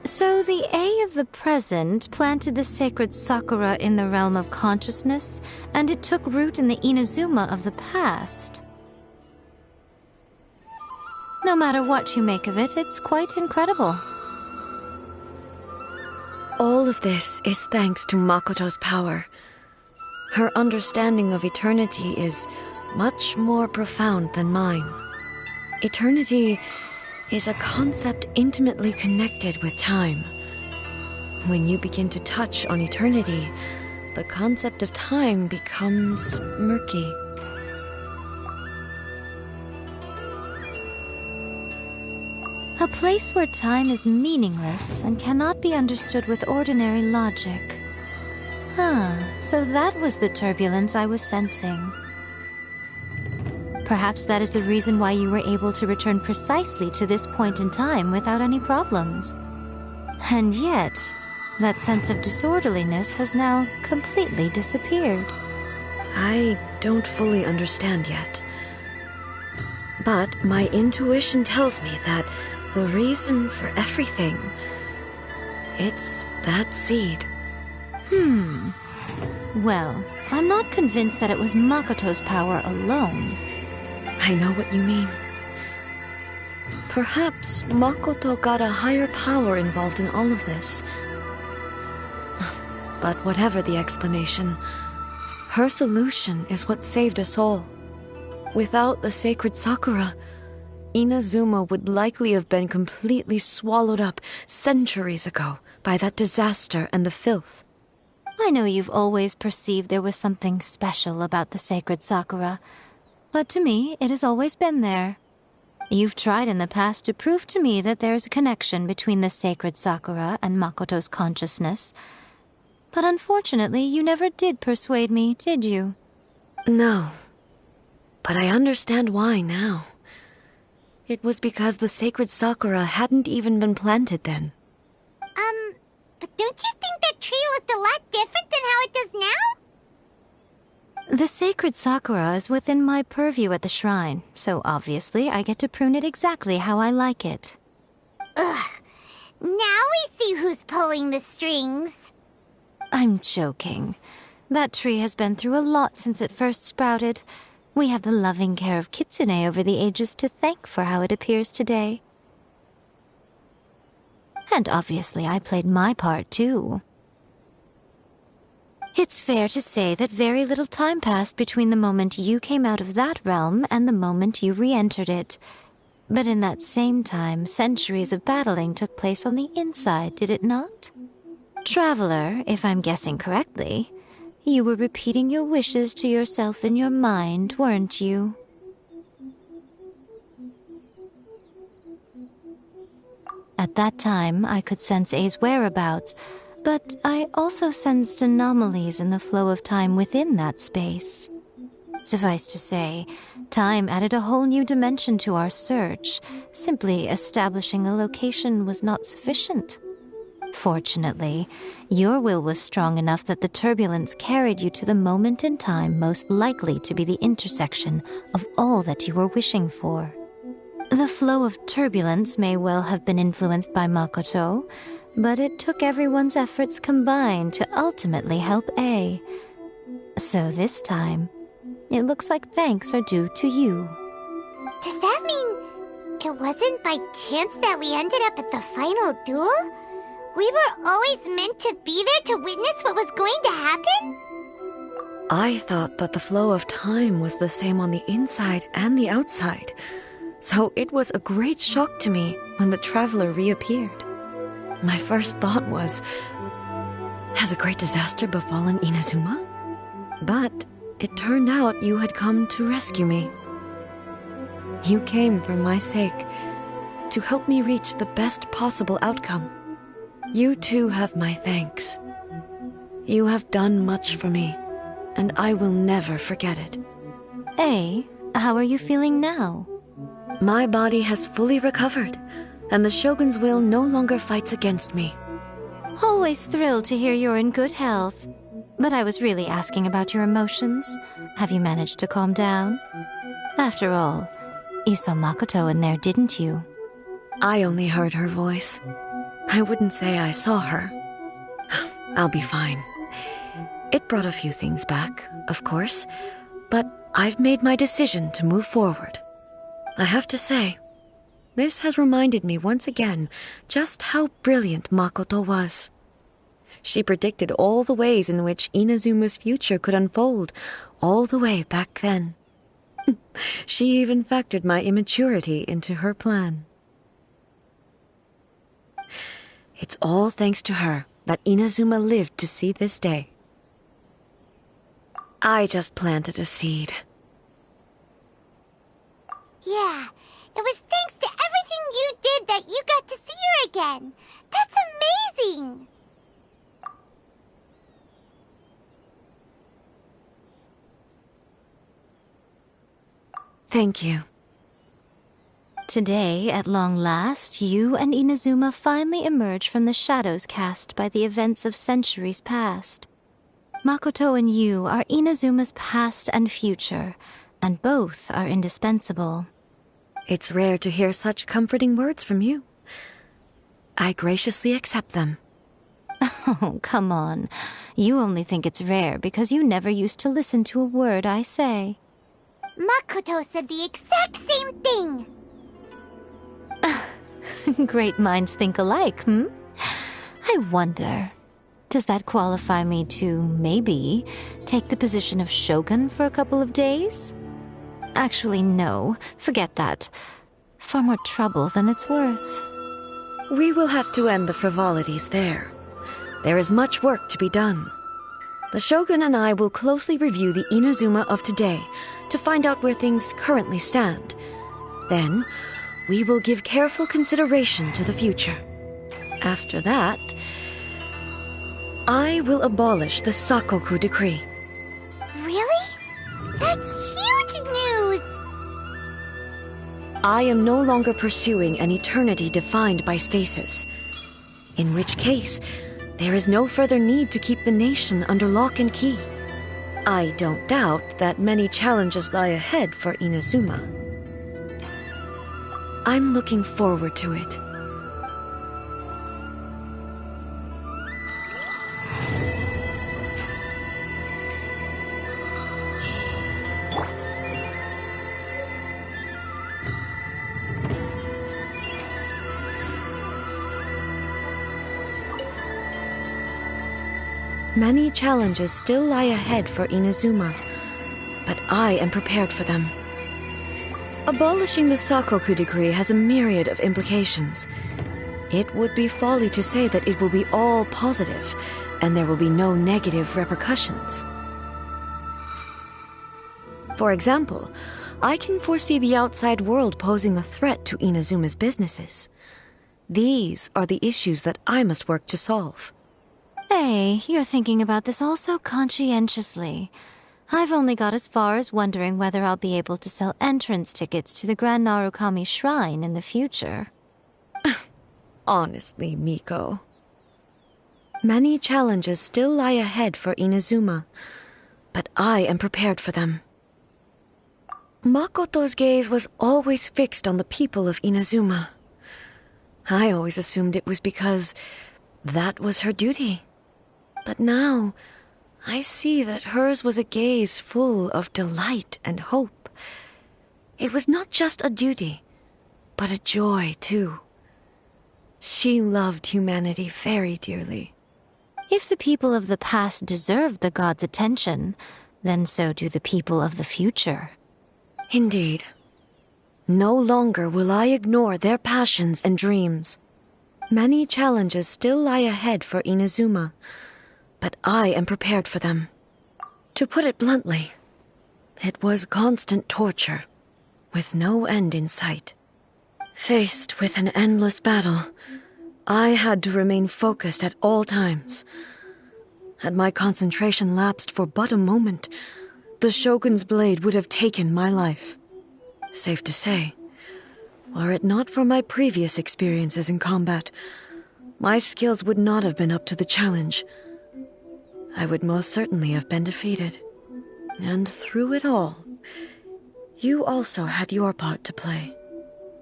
[SPEAKER 4] So the A of the present planted the sacred sakura in the realm of consciousness, and it took root in the Inazuma of the past. No matter what you make of it, it's quite incredible.
[SPEAKER 5] All of this is thanks to Makoto's power. Her understanding of eternity is much more profound than mine. Eternity is a concept intimately connected with time. When you begin to touch on eternity, the concept of time becomes murky.
[SPEAKER 4] A place where time is meaningless and cannot be understood with ordinary logic. So that was the turbulence I was sensing. Perhaps that is the reason why you were able to return precisely to this point in time without any problems. And yet, that sense of disorderliness has now completely disappeared.
[SPEAKER 5] I don't fully understand yet. But my intuition tells me that the reason for everything, it's that seed.
[SPEAKER 4] Well, I'm not convinced that it was Makoto's power alone.
[SPEAKER 5] I know what you mean. Perhaps Makoto got a higher power involved in all of this. But whatever the explanation, her solution is what saved us all. Without the sacred sakura, Inazuma would likely have been completely swallowed up centuries ago by that disaster and the filth.
[SPEAKER 4] I know you've always perceived there was something special about the sacred sakura, but to me, it has always been there. You've tried in the past to prove to me that there's a connection between the sacred sakura and Makoto's consciousness. But unfortunately, you never did persuade me, did you?
[SPEAKER 5] No. But I understand why now. It was because the sacred sakura hadn't even been planted then.
[SPEAKER 2] But don't you think that tree looked a lot different than how it does now?
[SPEAKER 4] The sacred sakura is within my purview at the shrine, so obviously I get to prune it exactly how I like it.
[SPEAKER 2] Ugh. Now we see who's pulling the strings.
[SPEAKER 4] I'm joking. That tree has been through a lot since it first sprouted. We have the loving care of Kitsune over the ages to thank for how it appears today. And obviously I played my part too. It's fair to say that very little time passed between the moment you came out of that realm and the moment you re-entered it. But in that same time, centuries of battling took place on the inside, did it not? Traveler, if I'm guessing correctly, you were repeating your wishes to yourself in your mind, weren't you? At that time, I could sense A's whereabouts, but I also sensed anomalies in the flow of time within that space. Suffice to say, time added a whole new dimension to our search. Simply establishing a location was not sufficient. Fortunately, your will was strong enough that the turbulence carried you to the moment in time most likely to be the intersection of all that you were wishing for. The flow of turbulence may well have been influenced by Makoto, but it took everyone's efforts combined to ultimately help A. So this time, it looks like thanks are due to you.
[SPEAKER 2] Does that mean it wasn't by chance that we ended up at the final duel? We were always meant to be there to witness what was going to happen?
[SPEAKER 5] I thought that the flow of time was the same on the inside and the outside. So it was a great shock to me when the traveler reappeared. My first thought was, has a great disaster befallen Inazuma? But it turned out you had come to rescue me. You came for my sake, to help me reach the best possible outcome. You too have my thanks. You have done much for me, and I will never forget it.
[SPEAKER 4] A, how are you feeling now?
[SPEAKER 5] My body has fully recovered, and the Shogun's will no longer fights against me.
[SPEAKER 4] Always thrilled to hear you're in good health. But I was really asking about your emotions. Have you managed to calm down? After all, you saw Makoto in there, didn't you?
[SPEAKER 5] I only heard her voice. I wouldn't say I saw her. I'll be fine. It brought a few things back, of course, but I've made my decision to move forward. I have to say, this has reminded me once again just how brilliant Makoto was. She predicted all the ways in which Inazuma's future could unfold, all the way back then. She even factored my immaturity into her plan. It's all thanks to her that Inazuma lived to see this day. I just planted a seed.
[SPEAKER 2] Yeah, it was thanks to everything you did that you got to see her again. That's amazing!
[SPEAKER 5] Thank you.
[SPEAKER 4] Today, at long last, you and Inazuma finally emerge from the shadows cast by the events of centuries past. Makoto and you are Inazuma's past and future, and both are indispensable.
[SPEAKER 5] It's rare to hear such comforting words from you. I graciously accept them.
[SPEAKER 4] Oh, come on. You only think it's rare because you never used to listen to a word I say.
[SPEAKER 2] Makoto said the exact same thing!
[SPEAKER 4] Great minds think alike, hmm? I wonder, does that qualify me to, maybe, take the position of Shogun for a couple of days? Actually, no. Forget that. Far more trouble than it's worth.
[SPEAKER 5] We will have to end the frivolities there. There is much work to be done. The Shogun and I will closely review the Inazuma of today to find out where things currently stand. Then, we will give careful consideration to the future. After that, I will abolish the Sakoku decree.
[SPEAKER 2] Really? That's huge news!
[SPEAKER 5] I am no longer pursuing an eternity defined by stasis. In which case, there is no further need to keep the nation under lock and key. I don't doubt that many challenges lie ahead for Inazuma. I'm looking forward to it. Many challenges still lie ahead for Inazuma, but I am prepared for them. Abolishing the Sakoku decree has a myriad of implications. It would be folly to say that it will be all positive, and there will be no negative repercussions. For example, I can foresee the outside world posing a threat to Inazuma's businesses. These are the issues that I must work to solve.
[SPEAKER 4] Hey, you're thinking about this all so conscientiously. I've only got as far as wondering whether I'll be able to sell entrance tickets to the Grand Narukami Shrine in the future.
[SPEAKER 5] Honestly, Miko. Many challenges still lie ahead for Inazuma, but I am prepared for them. Makoto's gaze was always fixed on the people of Inazuma. I always assumed it was because that was her duty. But now, I see that hers was a gaze full of delight and hope. It was not just a duty, but a joy, too. She loved humanity very dearly.
[SPEAKER 4] If the people of the past deserve the god's attention, then so do the people of the future.
[SPEAKER 5] Indeed. No longer will I ignore their passions and dreams. Many challenges still lie ahead for Inazuma, but I am prepared for them. To put it bluntly, it was constant torture, with no end in sight. Faced with an endless battle, I had to remain focused at all times. Had my concentration lapsed for but a moment, the Shogun's blade would have taken my life. Safe to say, were it not for my previous experiences in combat, my skills would not have been up to the challenge. I would most certainly have been defeated. And through it all, you also had your part to play.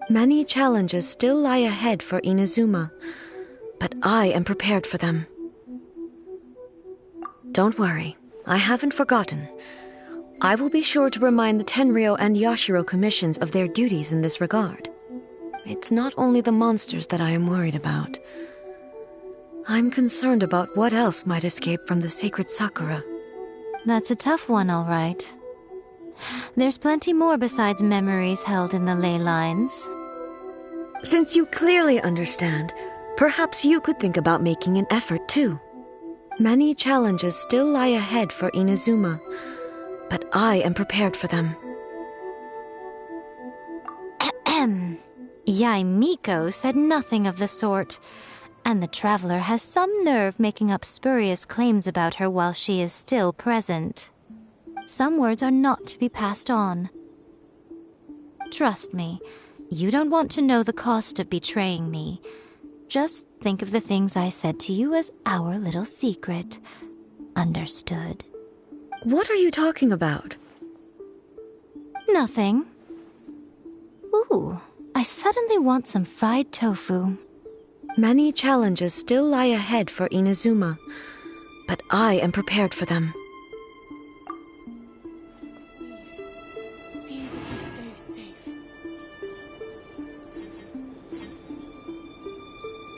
[SPEAKER 5] Many challenges still lie ahead for Inazuma, but I am prepared for them. Don't worry, I haven't forgotten. I will be sure to remind the Tenryou and Yashiro commissions of their duties in this regard. It's not only the monsters that I am worried about. I'm concerned about what else might escape from the sacred Sakura.
[SPEAKER 4] That's a tough one, all right. There's plenty more besides memories held in the ley lines.
[SPEAKER 5] Since you clearly understand, perhaps you could think about making an effort too. Many challenges still lie ahead for Inazuma, but I am prepared for them.
[SPEAKER 4] Miko said nothing of the sort, and the traveler has some nerve making up spurious claims about her while she is still present. Some words are not to be passed on. Trust me, you don't want to know the cost of betraying me. Just think of the things I said to you as our little secret. Understood?
[SPEAKER 5] What are you talking about?
[SPEAKER 4] Nothing. Ooh, I suddenly want some fried tofu.
[SPEAKER 5] Many challenges still lie ahead for Inazuma, but I am prepared for them.